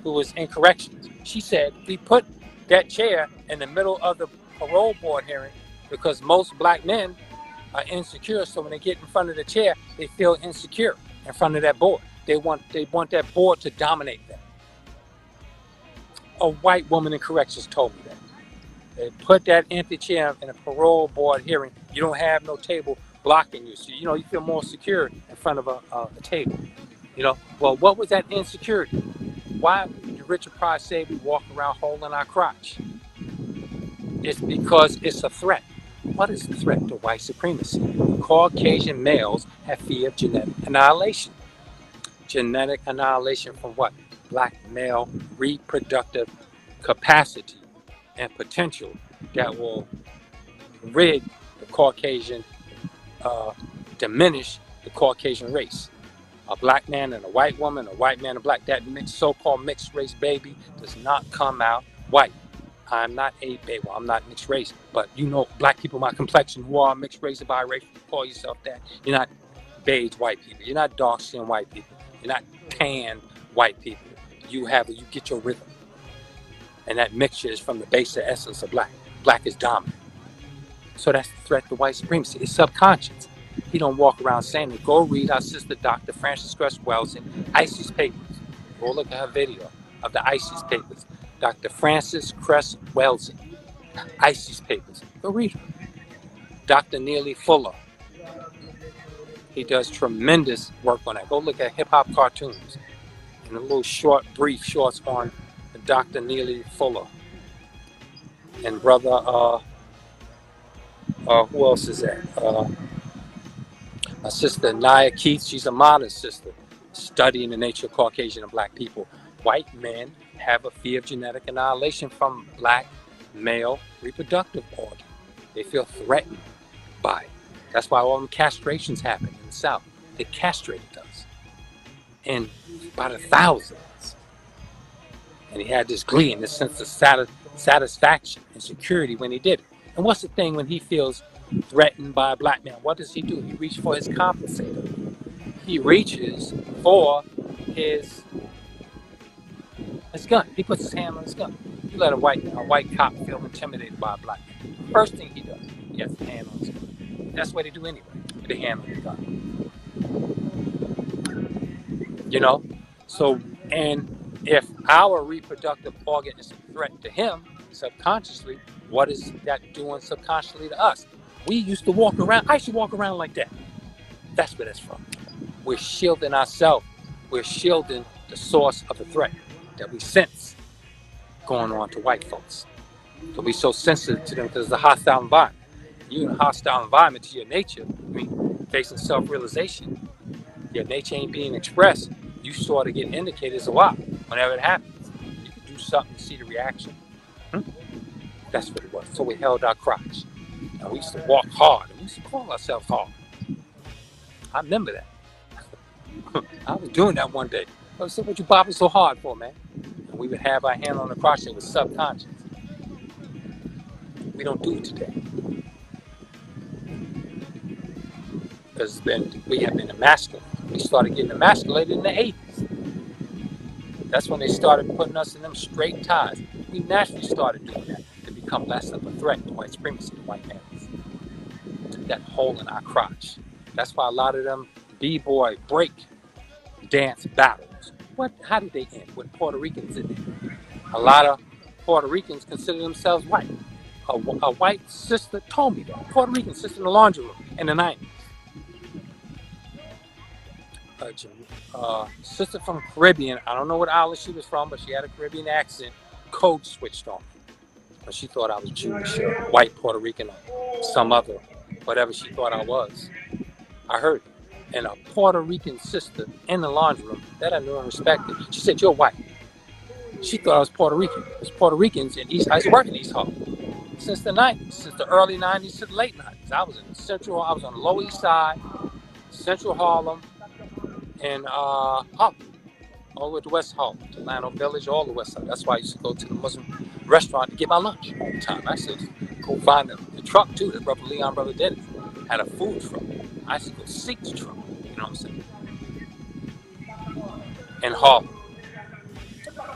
who was in corrections. She said, we put that chair in the middle of the parole board hearing because most black men are insecure. So when they get in front of the chair, they feel insecure in front of that board. They want that board to dominate them. A white woman in corrections told me that. They put that empty chair in a parole board hearing. You don't have no table blocking you. So, you feel more secure in front of a table. Well, what was that insecurity? Why did Richard Pryor say we walk around holding our crotch? It's because it's a threat. What is the threat to white supremacy? Caucasian males have fear of genetic annihilation. Genetic annihilation from what? Black male reproductive capacity and potential that will rid the Caucasian, diminish the Caucasian race. A black man and a white woman, a white man and a black, that so-called mixed race baby does not come out white. I'm not a baby, well, I'm not mixed race, but black people my complexion who are mixed race or biracial, you call yourself that. You're not beige white people. You're not dark-skinned white people. You're not tan white people. You get your rhythm. And that mixture is from the base of essence of black. Black is dominant. So that's the threat to white supremacy. It's subconscious. He don't walk around saying it. Go read our sister, Dr. Frances Cress Welsing, ISIS papers. Go look at her video of the ISIS papers. Dr. Frances Cress Welsing, ISIS papers. Go read her. Dr. Neely Fuller. He does tremendous work on that. Go look at hip-hop cartoons and a little brief shorts on Dr. Neely Fuller. And brother, who else is that? My sister, Nia Keith, she's a modern sister, studying the nature of Caucasian and black people. White men have a fear of genetic annihilation from black male reproductive organ. They feel threatened by it. That's why all them castrations happen in the South. They castrated us. And by the thousands. And he had this glee and this sense of satisfaction and security when he did it. And what's the thing when he feels threatened by a black man? What does he do? He reaches for his compensator. He reaches for his gun. He puts his hand on his gun. You let a white cop feel intimidated by a black man. First thing he does, he has his hand on his gun. That's what they do anyway, with the hand on the gun. So, and if our reproductive organ is a threat to him, subconsciously, what is that doing subconsciously to us? We used to walk around, I used to walk around like that. That's where that's from. We're shielding ourselves. We're shielding the source of the threat that we sense going on to white folks. So we're so sensitive to them because it's a hostile environment. You're in a hostile environment to your nature, facing self-realization. Your nature ain't being expressed. You sort of get indicators of what? Whenever it happens, you can do something to see the reaction. That's what it was. So we held our crotch. And we used to walk hard. And we used to call ourselves hard. I remember that. I was doing that one day. I said, what you bopping so hard for, man? And we would have our hand on the crotch. It was subconscious. We don't do it today. Because we have been emasculated. We started getting emasculated in the 80s. That's when they started putting us in them straight ties. We naturally started doing that to become less of a threat to white supremacy, to white males. That hole in our crotch. That's why a lot of them b-boy break dance battles. How did they end? With Puerto Ricans in it. A lot of Puerto Ricans consider themselves white. A white sister told me that. Puerto Rican sister in the laundry room in the 90s. Sister from Caribbean, I don't know what island she was from, but she had a Caribbean accent. Code switched on me. But she thought I was Jewish or white Puerto Rican or some other, whatever she thought I was. I heard it. And a Puerto Rican sister in the laundry room that I knew and respected, she said, you're white. She thought I was Puerto Rican. Because Puerto Ricans in East, I used to work in East Harlem since the 90s, since the early 90s to the late 90s. I was on the Lower East Side, Central Harlem, and Harlem, all the way to West Harlem, to Lano Village, all the West Side. That's why I used to go to the Muslim restaurant to get my lunch all the time. I used to go find the truck too that Brother Leon, Brother Dennis had a food truck. I used to go seek the trouble. You know what I'm saying? In Harlem.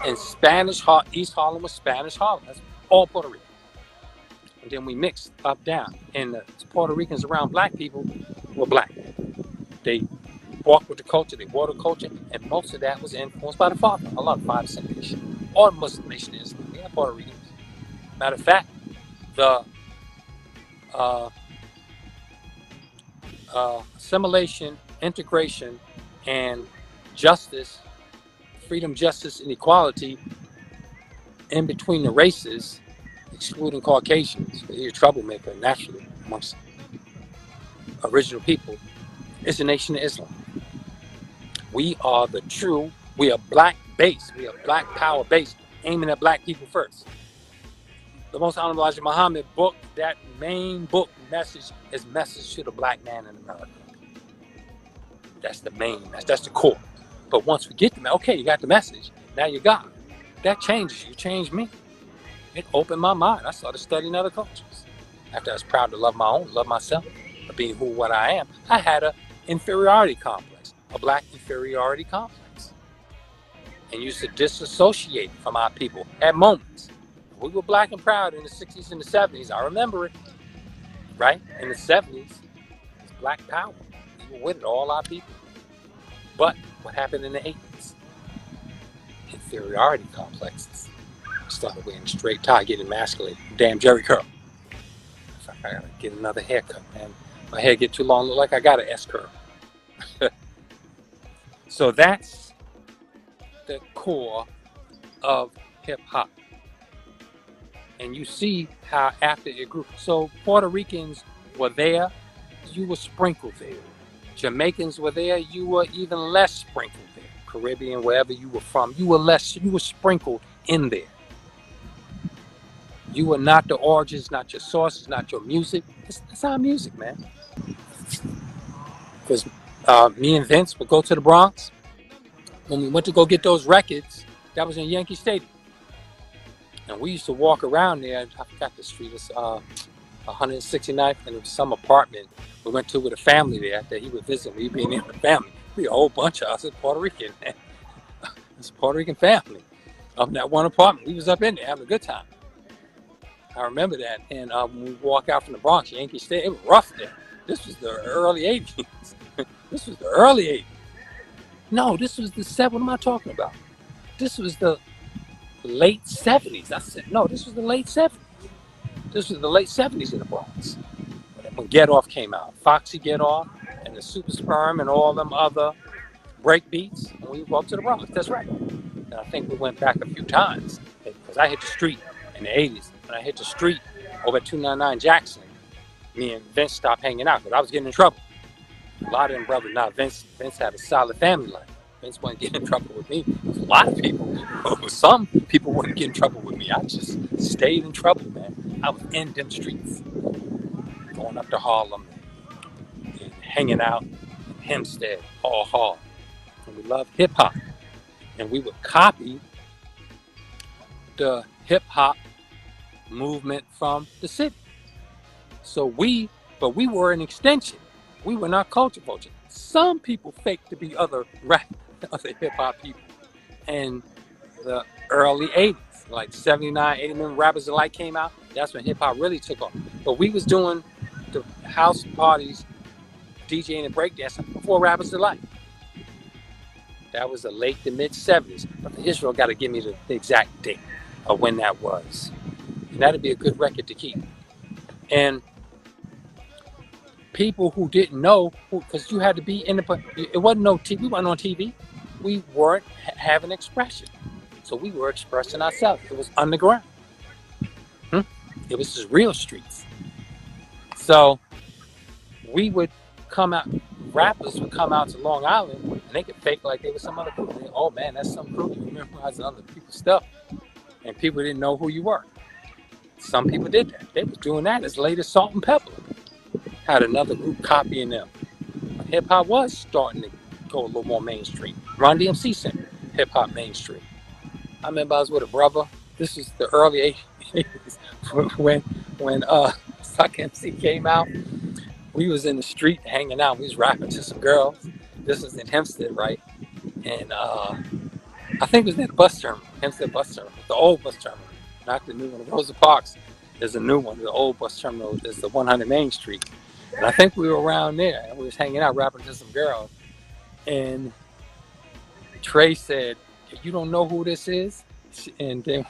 In East Harlem was Spanish Harlem. That's all Puerto Rican. And then we mixed up down. And the Puerto Ricans around black people were black. They walked with the culture, they wore the culture, and most of that was influenced by the father. A lot of 5% nation. Or Muslim nation is. We have Puerto Ricans. Matter of fact, the assimilation, integration, and justice, freedom, justice, and equality in between the races, excluding Caucasians, you're a troublemaker naturally amongst original people, is the Nation of Islam. We are black base, we are black power base, aiming at black people first. The Most Honorable Elijah Muhammad book, that main book message is message to the black man in America. That's the main message, that's the core. But once we get the message, okay, you got the message, now you got it. That changes you, changed me. It opened my mind. I started studying other cultures. After I was proud to love my own, love myself, of being what I am, I had an inferiority complex, a black inferiority complex. And used to disassociate from our people at moments. We were black and proud in the 60s and the 70s. I remember it, right? In the 70s, it's black power. We were with it, all our people. But what happened in the 80s? Inferiority complexes. Started wearing a straight tie, getting emasculated. Damn Jerry curl. I gotta get another haircut, man. My hair get too long, look like I got an S curl. So that's the core of hip hop. And you see how after it grew. So Puerto Ricans were there, you were sprinkled there. Jamaicans were there, you were even less sprinkled there. Caribbean, wherever you were from, you were sprinkled in there. You were not the origins, not your sources, not your music. It's our music, man. Because me and Vince would go to the Bronx. When we went to go get those records, that was in Yankee Stadium. And we used to walk around there. I forgot the street. It's 169th, and it was some apartment we went to with a family there that he would visit. We being in the family. We a whole bunch of us in Puerto Rican. It's a Puerto Rican family. That one apartment. We was up in there having a good time. I remember that. And when we walk out from the Bronx, Yankee Stadium, it was rough there. This was the early 80s. This was the early 80s. No, this was the 7th. What am I talking about? This was the late 70s. I said, no, this was the late 70s. This was the late 70s in the Bronx. When Get Off came out. Foxy Get Off and the Super Sperm and all them other break beats. And we walked to the Bronx. That's right. And I think we went back a few times because I hit the street in the 80s. When I hit the street over at 299 Jackson, me and Vince stopped hanging out because I was getting in trouble. A lot of them brothers, now Vince had a solid family life. Vince wasn't getting in trouble with me. A lot of people, some people wouldn't get in trouble with me. I just stayed in trouble, man. I was in them streets, going up to Harlem and hanging out in Hempstead, all hard. And we loved hip hop. And we would copy the hip hop movement from the city. But we were an extension. We were not culture vulture. Some people fake to be other hip hop people. And the early 80s, like 79, 80, when Rappers Alike came out, that's when hip hop really took off. But we was doing the house parties, DJing and breakdancing before Rappers Alike. That was the late to mid 70s. But Israel got to give me the exact date of when that was. And that'd be a good record to keep. And people who didn't know, because you had to be independent. It wasn't no TV. We weren't on TV. We weren't having expression. So we were expressing ourselves. It was underground. It was just real streets. So we would come out, rappers would come out to Long Island, and they could fake like they were some other crew. Oh man, that's some crew. You memorize other people's stuff. And people didn't know who you were. Some people did that. They was doing that as late as Salt and Pepper. Had another group copying them. Hip hop was starting to go a little more mainstream. Run DMC Center, hip hop mainstream. I remember I was with a brother. This was the early 80s when Suck MC came out. we was in the street hanging out. We was rapping to some girls. This was in Hempstead, right? And I think it was at the bus terminal, Hempstead bus terminal, the old bus terminal, not the new one. Rosa Parks is a new one. The old bus terminal is the 100 Main Street. And I think we were around there, and we was hanging out rapping to some girls. And Trey said, "You don't know who this is?" And then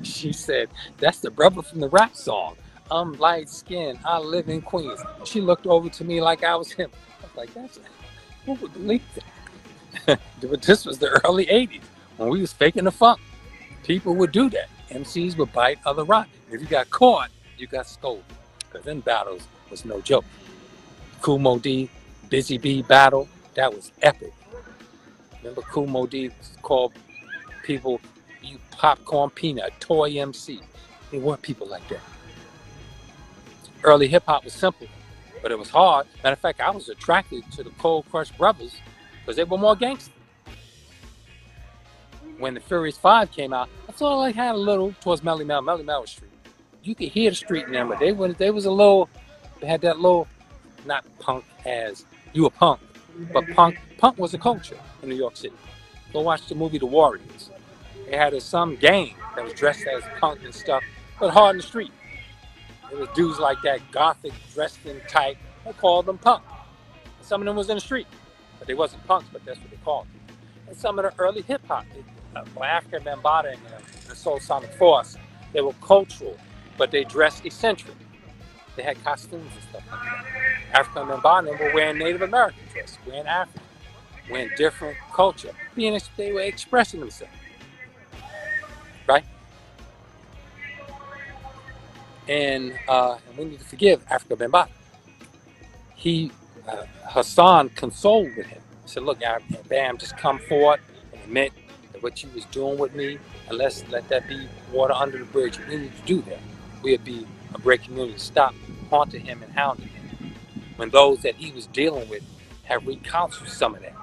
she said, "That's the brother from the rap song. I'm light skinned. I live in Queens." She looked over to me like I was him. I was like, who would believe that? But this was the early 80s when we was faking the funk. People would do that. MCs would bite other rock. If you got caught, you got scolded. Because in battles was no joke. Kool Moe Dee, Busy Bee battle, that was epic. Remember Kool Moe Dee called people, "You popcorn peanut, toy MC." There weren't people like that. Early hip hop was simple, but it was hard. Matter of fact, I was attracted to the Cold Crush Brothers because they were more gangster. When the Furious 5 came out, I sort of like had a little towards Melly Mel Street. You could hear the street in them, but they was a little, they had that little, not punk as you a punk, but punk was a culture in New York City. Go watch the movie The Warriors. They had some gang that was dressed as punk and stuff, but hard in the street. It was dudes like that, gothic, dressed in tight. They called them punk. And some of them was in the street, but they wasn't punks, but that's what they called them. And some of the early hip hop, Africa Bambaataa and the Soul Sonic Force, they were cultural, but they dressed eccentric. They had costumes and stuff like that. African Bambaataa were wearing Native American dress, wearing African, wearing different culture. They were expressing themselves, right? And we need to forgive Africa Bambaataa. Hassan consoled with him. He said, "Look, Bam, just come forward and admit that what you was doing with me, and let's let that be water under the bridge. We need to do that. We'll be a great community. Stop haunting him and hounding him." When those that he was dealing with have recounseled some of that.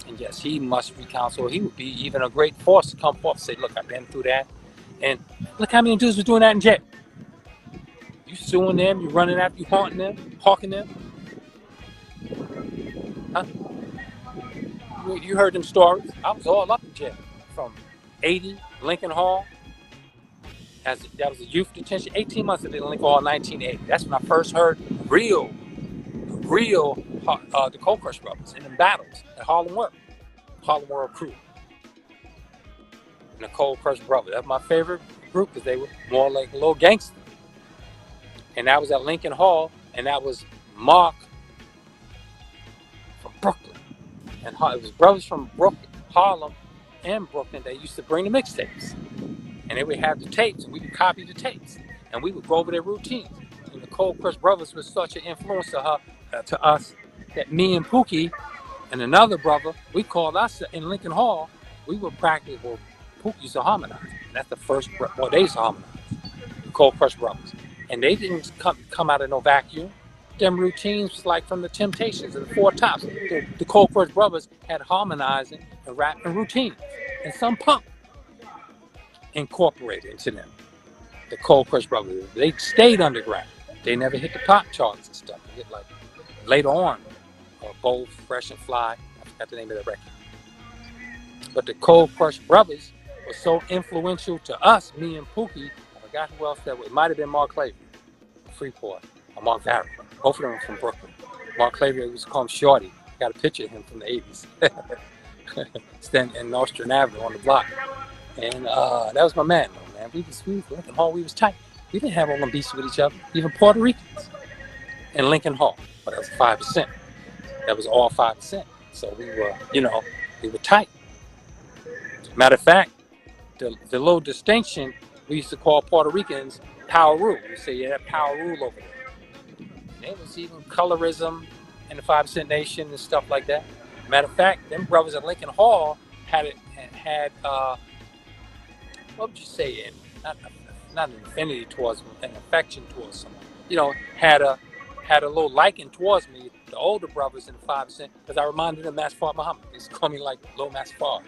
And yes, he must recounsel. He would be even a great force to come forth and say, "Look, I've been through that. And look how many dudes was doing that in jail. You suing them, you running after, you haunting them, hawking them. Huh? You heard them stories. I was all up in jail from 80, Lincoln Hall. That was a youth detention. 18 months in Lincoln Hall, 1980. That's when I first heard the Cold Crush Brothers in the battles at Harlem World Crew. And the Cold Crush Brothers. That's my favorite group because they were more like a little gangster. And that was at Lincoln Hall, and that was Mark from Brooklyn. And it was brothers from Brooklyn, Harlem, and Brooklyn that used to bring the mixtapes. And they would have the tapes, and we would copy the tapes. And we would go over their routines. And the Cold Crush Brothers was such an influence to us that me and Pookie and another brother, we called us in Lincoln Hall, we would practice, well, Pookie used to harmonize. And that's the first, well, they used to harmonize, the Cold Crush Brothers. And they didn't come out of no vacuum. Them routines was like from the Temptations and the Four Tops. The Cold Crush Brothers had harmonizing and rap and routines. And some punk incorporated into them. The Cold Crush Brothers, they stayed underground. They never hit the pop charts and stuff. They hit like later on, Bold, Fresh and Fly. I forgot the name of the record. But the Cold Crush Brothers were so influential to us, me and Pookie. I forgot who else that was. It might have been Mark Claver, Freeport, or Mark Varrick. Both of them were from Brooklyn. Mark Claver was called Shorty. Got a picture of him from the 80s. Standing in Nostrand Avenue on the block. And that was my man, though, man. We was Lincoln Hall, we was tight. We didn't have all them beasts with each other, even Puerto Ricans in Lincoln Hall. But that was 5%. That was all 5%. So we were tight. Matter of fact, the little distinction, we used to call Puerto Ricans power rule. We say, yeah, that power rule over there. And there was even colorism in the 5% Nation and stuff like that. Matter of fact, them brothers at Lincoln Hall had what would you say, not an affinity towards me, an affection towards someone. Had a little liking towards me, the older brothers in the 5%, because I reminded them of Masfar Muhammad. They used to call me like Low Masfar,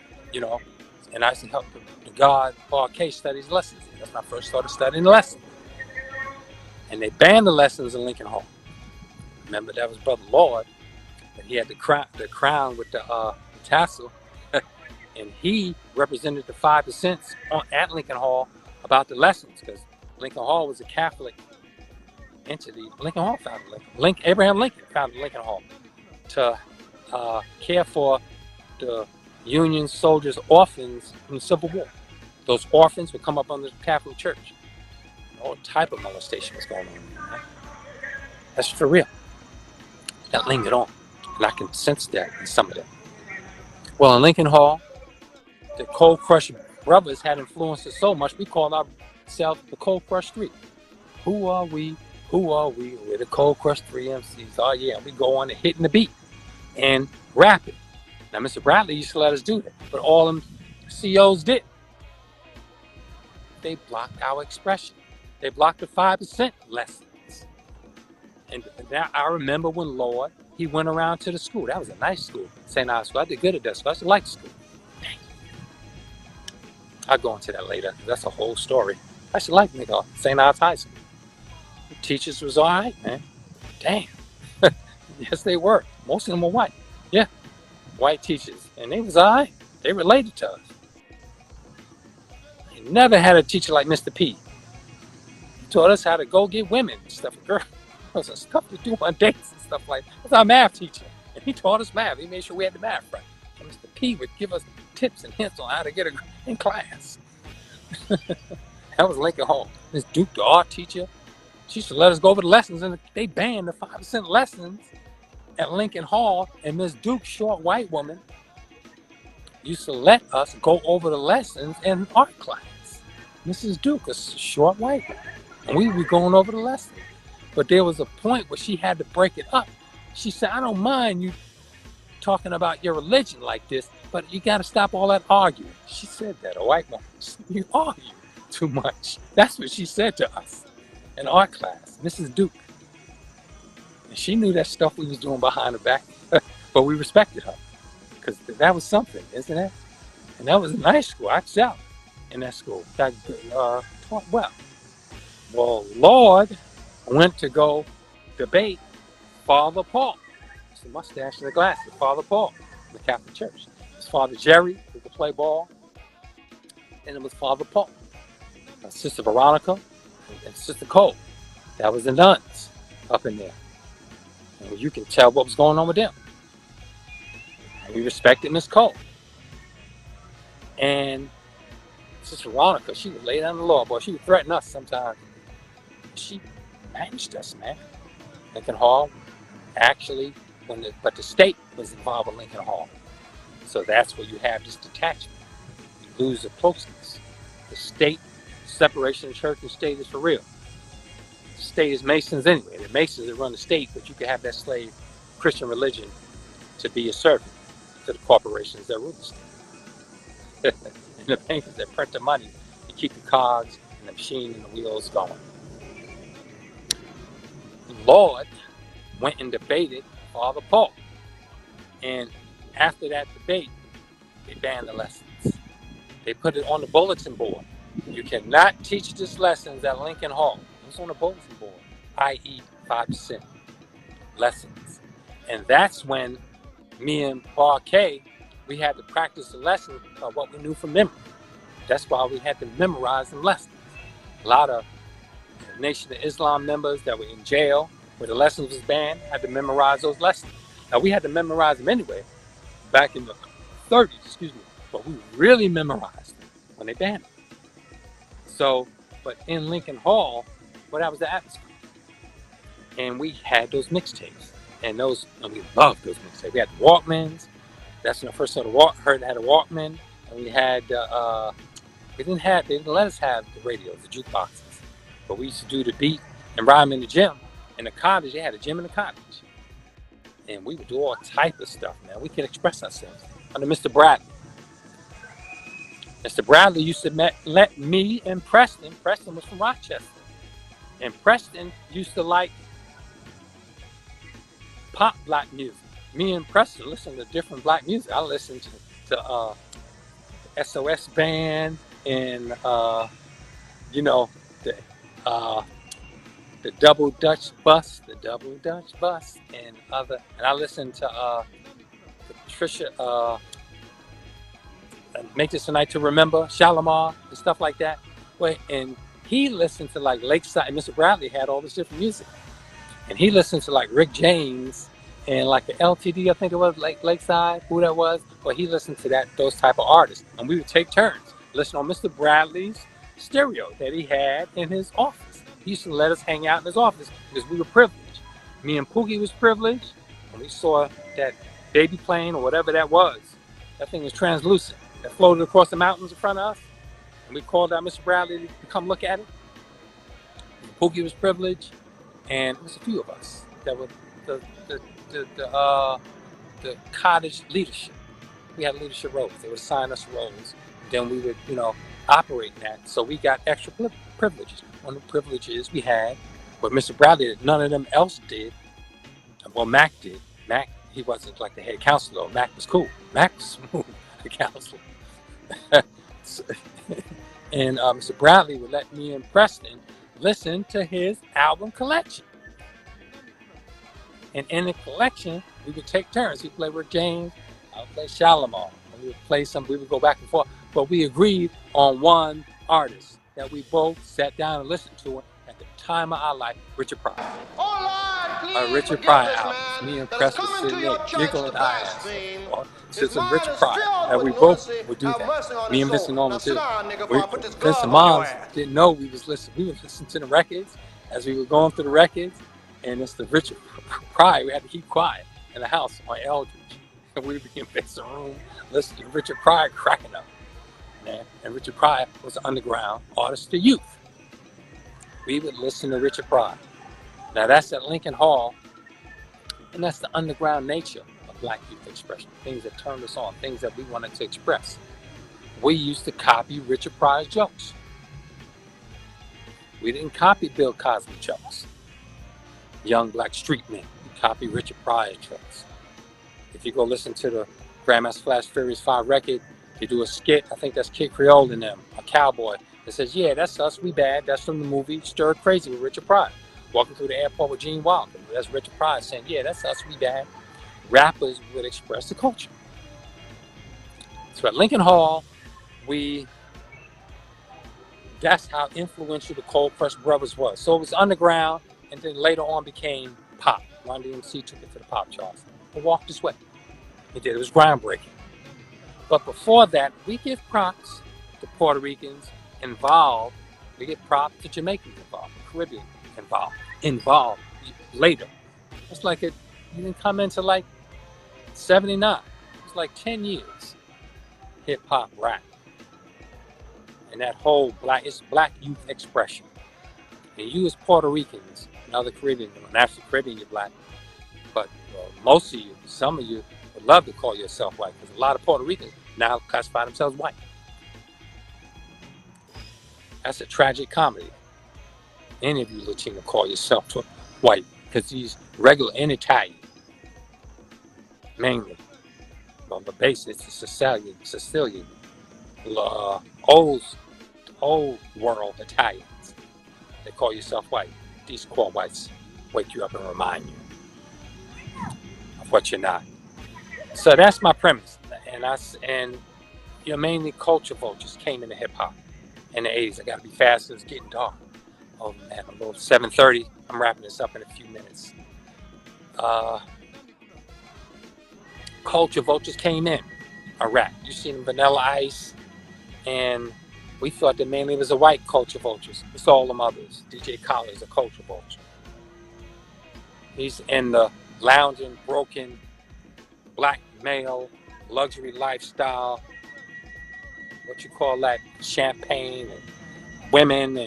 and I used to help the God case studies lessons. That's when I first started studying lessons. And they banned the lessons in Lincoln Hall. Remember, that was Brother Lord, and he had the crown with the tassel, and he represented the 5% at Lincoln Hall about the lessons, because Lincoln Hall was a Catholic entity. Lincoln Hall founded Abraham Lincoln founded Lincoln Hall to care for the Union soldiers' orphans in the Civil War. Those orphans would come up under the Catholic Church. All type of molestation was going on. Right? That's for real. That lingered on, and I can sense that in some of them. Well, in Lincoln Hall, the Cold Crush brothers had influenced us so much, we called ourselves the Cold Crush 3. Who are we? Who are we? We're the Cold Crush 3 MCs. Oh yeah, we go on and hitting the beat and rapping. Now, Mr. Bradley used to let us do that, but all them COs did. They blocked our expression. They blocked the 5% lessons. And now I remember when Lord, he went around to the school. That was a nice school, St. Ives School. I did good at that school. I used to like the school. I'll go into that later. That's a whole story. I used to like St. Ives High School. The teachers was all right, man. Damn. Yes, they were. Most of them were white. Yeah, white teachers. And they was all right. They related to us. I never had a teacher like Mr. P. He taught us how to go get women and stuff. Girl, there was stuff to do on dates and stuff like that. He was our math teacher. And he taught us math. He made sure we had the math right. And Mr. P would give us tips and hints on how to get a in class. That was Lincoln Hall. Miss Duke, the art teacher, she used to let us go over the lessons, and they banned the 5% lessons at Lincoln Hall. And Miss Duke, short white woman, used to let us go over the lessons in art class. Mrs. Duke, a short white woman, and we were going over the lessons. But there was a point where she had to break it up. She said, I don't mind you talking about your religion like this, but you got to stop all that arguing. She said that, a white woman. You argue too much. That's what she said to us in art class, Mrs. Duke. And she knew that stuff we was doing behind her back, but we respected her because that was something, isn't it? And that was a nice school. I excelled in that school. That taught well. Well, Lord went to go debate Father Paul. It's the mustache and the glasses. Father Paul in the Catholic Church. It's Father Jerry who could play ball, and it was Father Paul, Sister Veronica, and Sister Cole. That was the nuns up in there. And you can tell what was going on with them. And we respected Miss Cole. And Sister Veronica, she would lay down the law, boy. She would threaten us sometimes. She managed us, man. Lincoln Hall, actually, but the state was involved with Lincoln Hall. So that's where you have this detachment. You lose the closeness. The state, separation of church and state is for real. The state is Masons anyway. The Masons that run the state, but you can have that slave Christian religion to be a servant to the corporations that rule the state. And the bankers that print the money to keep the cogs and the machine and the wheels going. Lord went and debated Father Paul. And after that debate, they banned the lessons. They put it on the bulletin board. You cannot teach this lessons at Lincoln Hall. It's on the bulletin board, i.e. 5% lessons. And that's when me and Paul K, we had to practice the lessons of what we knew from memory. That's why we had to memorize them lessons. A lot of Nation of Islam members that were in jail where the lessons was banned had to memorize those lessons. Now we had to memorize them anyway back in the 30s, but we really memorized them when they banned them. So, but in Lincoln Hall, well, that was the atmosphere. And we had those mixtapes, and we loved those mixtapes. We had the Walkmans. That's when I first started had a Walkman, and we had they didn't let us have the radios, the jukeboxes. But we used to do the beat and rhyme in the gym. In the cottage, they had a gym in the cottage. And we would do all type of stuff, man. We could express ourselves under Mr. Bradley. Mr. Bradley used to let me and Preston was from Rochester. And Preston used to like pop black music. Me and Preston listened to different black music. I listened to SOS Band and, the Double Dutch Bus, and I listened to Patricia, Make This a Night to Remember, Shalimar, and stuff like that. And he listened to like Lakeside, and Mr. Bradley had all this different music. And he listened to like Rick James and like the LTD, I think it was, like Lakeside, who that was. But he listened to those type of artists. And we would take turns, listen on Mr. Bradley's stereo that he had in his office. He used to let us hang out in his office because we were privileged. Me and Pookie was privileged. And we saw that baby plane or whatever that was. That thing was translucent. That floated across the mountains in front of us. And we called out Mr. Bradley to come look at it. Pookie was privileged. And it was a few of us that were the cottage leadership. We had leadership roles. They would assign us roles. Then we would, operate in that. So we got extra privileges. One of the privileges we had, but Mr. Bradley did, none of them else did. Well, Mac did. Mac, he wasn't like the head counselor. Mac was cool. Mac was smooth, the counselor. And Mr. Bradley would let me and Preston listen to his album collection. And in the collection, we would take turns. He'd play Rick James, I would play Shalimar. And we would play we would go back and forth. But we agreed on one artist that we both sat down and listened to at the time of our life, Richard Pryor. Richard Pryor albums. Me and Preston sitting there giggling our ass to some Richard Pryor. And we both would do that. Me and Vincent Norman too. Vincent Moms didn't know we was listening. We would listen to the records as we were going through the records. And it's the Richard Pryor. We had to keep quiet in the house on Eldridge. And we would be in the room listening to Richard Pryor cracking up. Man. And Richard Pryor was an underground artist to youth. We would listen to Richard Pryor. Now that's at Lincoln Hall. And that's the underground nature of Black youth expression. Things that turned us on. Things that we wanted to express. We used to copy Richard Pryor's jokes. We didn't copy Bill Cosby jokes. Young black street men. We copy Richard Pryor's jokes. If you go listen to the Grandmaster Flash Furious 5 record, they do a skit, I think that's Kid Creole in them, a cowboy, that says, yeah, that's us, we bad. That's from the movie Stir Crazy with Richard Pryor. Walking through the airport with Gene Wilder. That's Richard Pryor saying, yeah, that's us, we bad. Rappers would express the culture. So at Lincoln Hall, that's how influential the Cold Crush Brothers was. So it was underground, and then later on became pop. Run DMC took it to the pop charts. It walked this way. It did. It was groundbreaking. But before that, we give props to Puerto Ricans involved. We give props to Jamaicans involved, Caribbean involved later. It's like you didn't come into like 79. It's like 10 years. Hip hop, rap. And that whole it's black youth expression. And you as Puerto Ricans and other Caribbean, naturally Caribbean, you're black. But most of you, some of you would love to call yourself white because a lot of Puerto Ricans now classify themselves white. That's a tragic comedy. Any of you Latino call yourself white because these regular and Italian, mainly. On the basis, it's Sicilian, old world Italians. They call yourself white. These core whites wake you up and remind you of what you're not. So that's my premise. And mainly culture vultures came into hip hop in the 80s. I gotta be fast, it's getting dark. Oh man, I'm about 7:30. I'm wrapping this up in a few minutes. Culture vultures came in. A rap. You seen Vanilla Ice, and we thought that mainly it was a white culture vultures. It's all them others. DJ Khaled's a culture vulture. He's in the lounging, broken, black male, luxury lifestyle. What you call that? Champagne and women,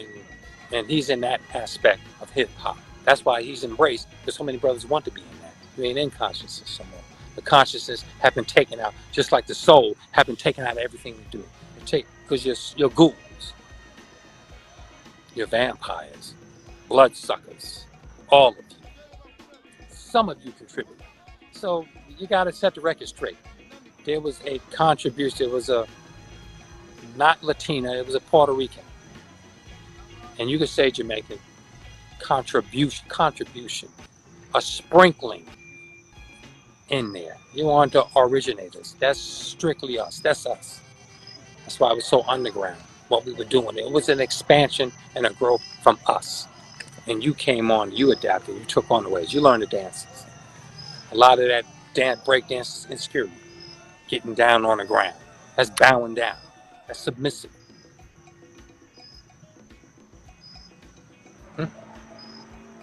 and he's in that aspect of hip hop. That's why he's embraced, because so many brothers want to be in that. You ain't in consciousness somewhere. The consciousness have been taken out, just like the soul have been taken out of everything we do. Because you're ghouls, you're vampires, bloodsuckers, all of you. Some of you contribute. So you got to set the record straight. There was a contribution. It was not Latina, it was a Puerto Rican. And you could say Jamaican. contribution, a sprinkling in there. You want the originators. That's strictly us. That's us. That's why it was so underground, what we were doing. It was an expansion and a growth from us. And you came on, you adapted, you took on the ways, you learned the dances. A lot of that break dance is insecurity, getting down on the ground. That's bowing down. That's submissive.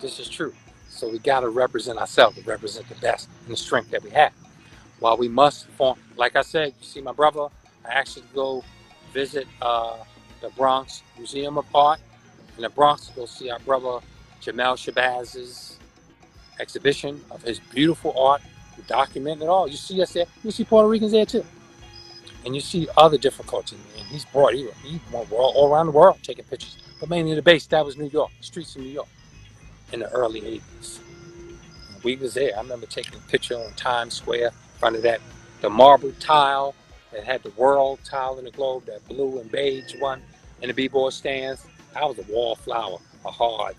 This is true. So we got to represent ourselves, to represent the best and the strength that we have. While we must form, like I said, you see my brother, I actually go visit the Bronx Museum of Art in the Bronx to go see our brother Jamel Shabazz's exhibition of his beautiful art, documenting it all. You see us there, you see Puerto Ricans there too. And you see other different cultures. And he went all around the world taking pictures. But mainly the base, that was New York, the streets of New York in the early 80s. We was there. I remember taking a picture on Times Square in front of that, the marble tile that had the world tile in the globe, that blue and beige one in the b-boy stands. I was a wallflower, a hard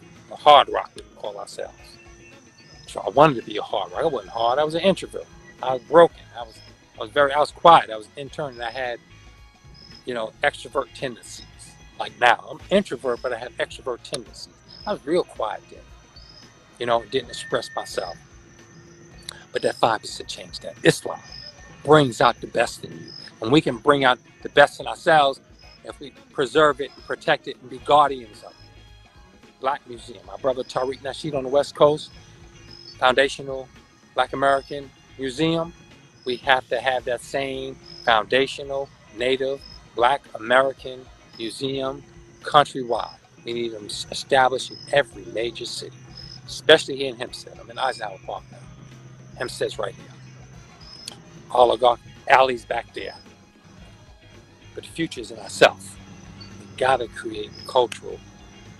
rock, we would call ourselves. So I wanted to be a hard rock. I wasn't hard. I was an introvert. I was broken. I was quiet. I was intern, and I had, extrovert tendencies. Like now, I'm introvert, but I have extrovert tendencies. I was real quiet then. Didn't express myself. But that 5% changed that. Islam brings out the best in you. And we can bring out the best in ourselves if we preserve it and protect it and be guardians of it. Black Museum. My brother Tariq Nasheed on the West Coast, foundational Black American Museum. We have to have that same foundational Native Black American Museum countrywide. We need them established in every major city, especially here in Hempstead. I'm in Eisenhower Park now. Hempstead's right here. Oligarch Alley's back there. But the future is in ourselves. We gotta create cultural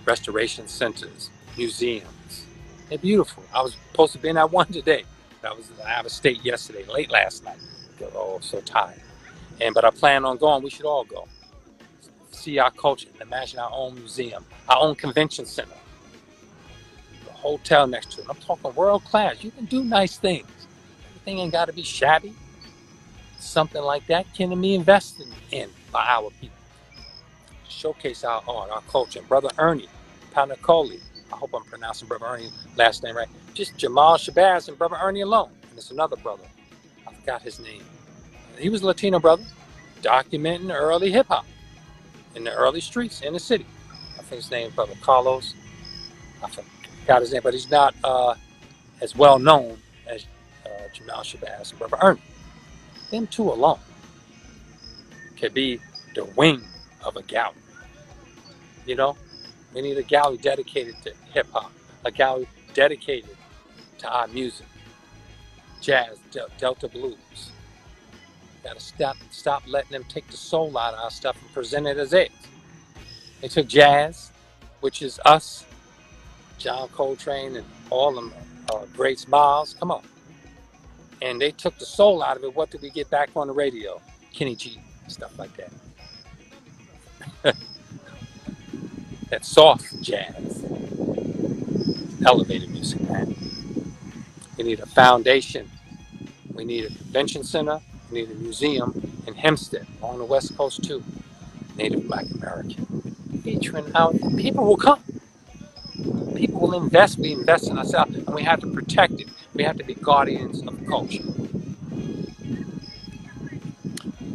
restoration centers, museums. They're beautiful. I was supposed to be in that one today. I was out of state yesterday, late last night. Oh, so tired. But I plan on going. We should all go. See our culture, imagine our own museum, our own convention center, the hotel next to it. I'm talking world class. You can do nice things. Everything ain't got to be shabby. Something like that can be invested in by our people. Showcase our art, our culture. And Brother Ernie Panacoli, I hope I'm pronouncing Brother Ernie's last name right. Just Jamal Shabazz and Brother Ernie alone. And there's another brother. I forgot his name. He was a Latino brother, documenting early hip hop in the early streets in the city. I think his name is Brother Carlos. I forgot his name, but he's not as well known as Jamal Shabazz and Brother Ernie. Them two alone could be the wing of a gallery. We need a gallery dedicated to hip hop, a gallery dedicated to our music, jazz, Delta blues. Got to stop letting them take the soul out of our stuff and present it as theirs. They took jazz, which is us, John Coltrane and all them greats, Miles, come on. And they took the soul out of it. What did we get back on the radio? Kenny G, stuff like that. That soft jazz, elevated music, man. We need a foundation. We need a convention center. We need a museum in Hempstead, on the West Coast too. Native Black American. Featuring out, people will come. People will invest. We invest in ourselves, and we have to protect it. We have to be guardians of culture.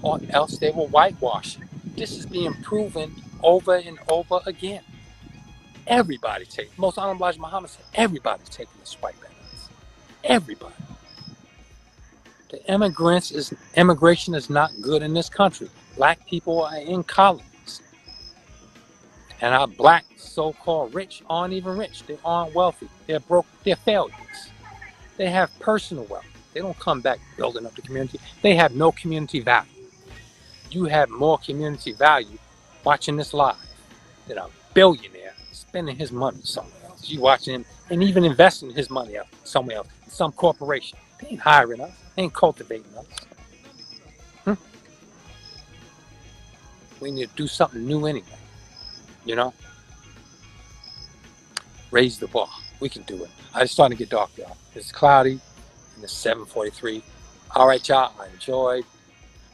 Or else they will whitewash it. This is being proven over and over again. Everybody takes. Most Honorable Elijah Muhammad said, everybody's taking this white man. Everybody. The immigration is not good in this country. Black people are in colonies. And our black so-called rich aren't even rich. They aren't wealthy. They're broke. They're failures. They have personal wealth. They don't come back building up the community. They have no community value. You have more community value watching this live than a billionaire spending his money somewhere else. You watching him and even investing his money out somewhere else, in some corporation. They ain't hiring us. They ain't cultivating us. We need to do something new anyway. raise the bar. We can do it. It's starting to get dark, y'all. It's cloudy and it's 7:43. All right, y'all. I enjoyed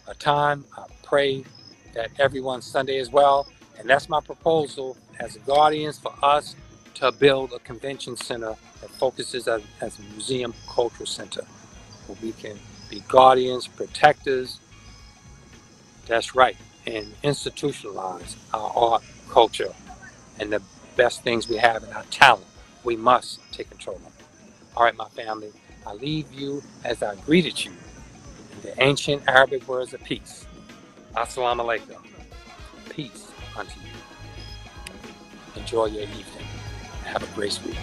our time. I pray that everyone's Sunday is well. And that's my proposal as guardians for us to build a convention center that focuses as a museum cultural center where we can be guardians, protectors, that's right, and institutionalize our art, culture, and the best things we have in our talent. We must take control of it. All right, my family, I leave you as I greeted you in the ancient Arabic words of peace. Assalamu alaikum. Peace unto you. Enjoy your evening. Have a great week.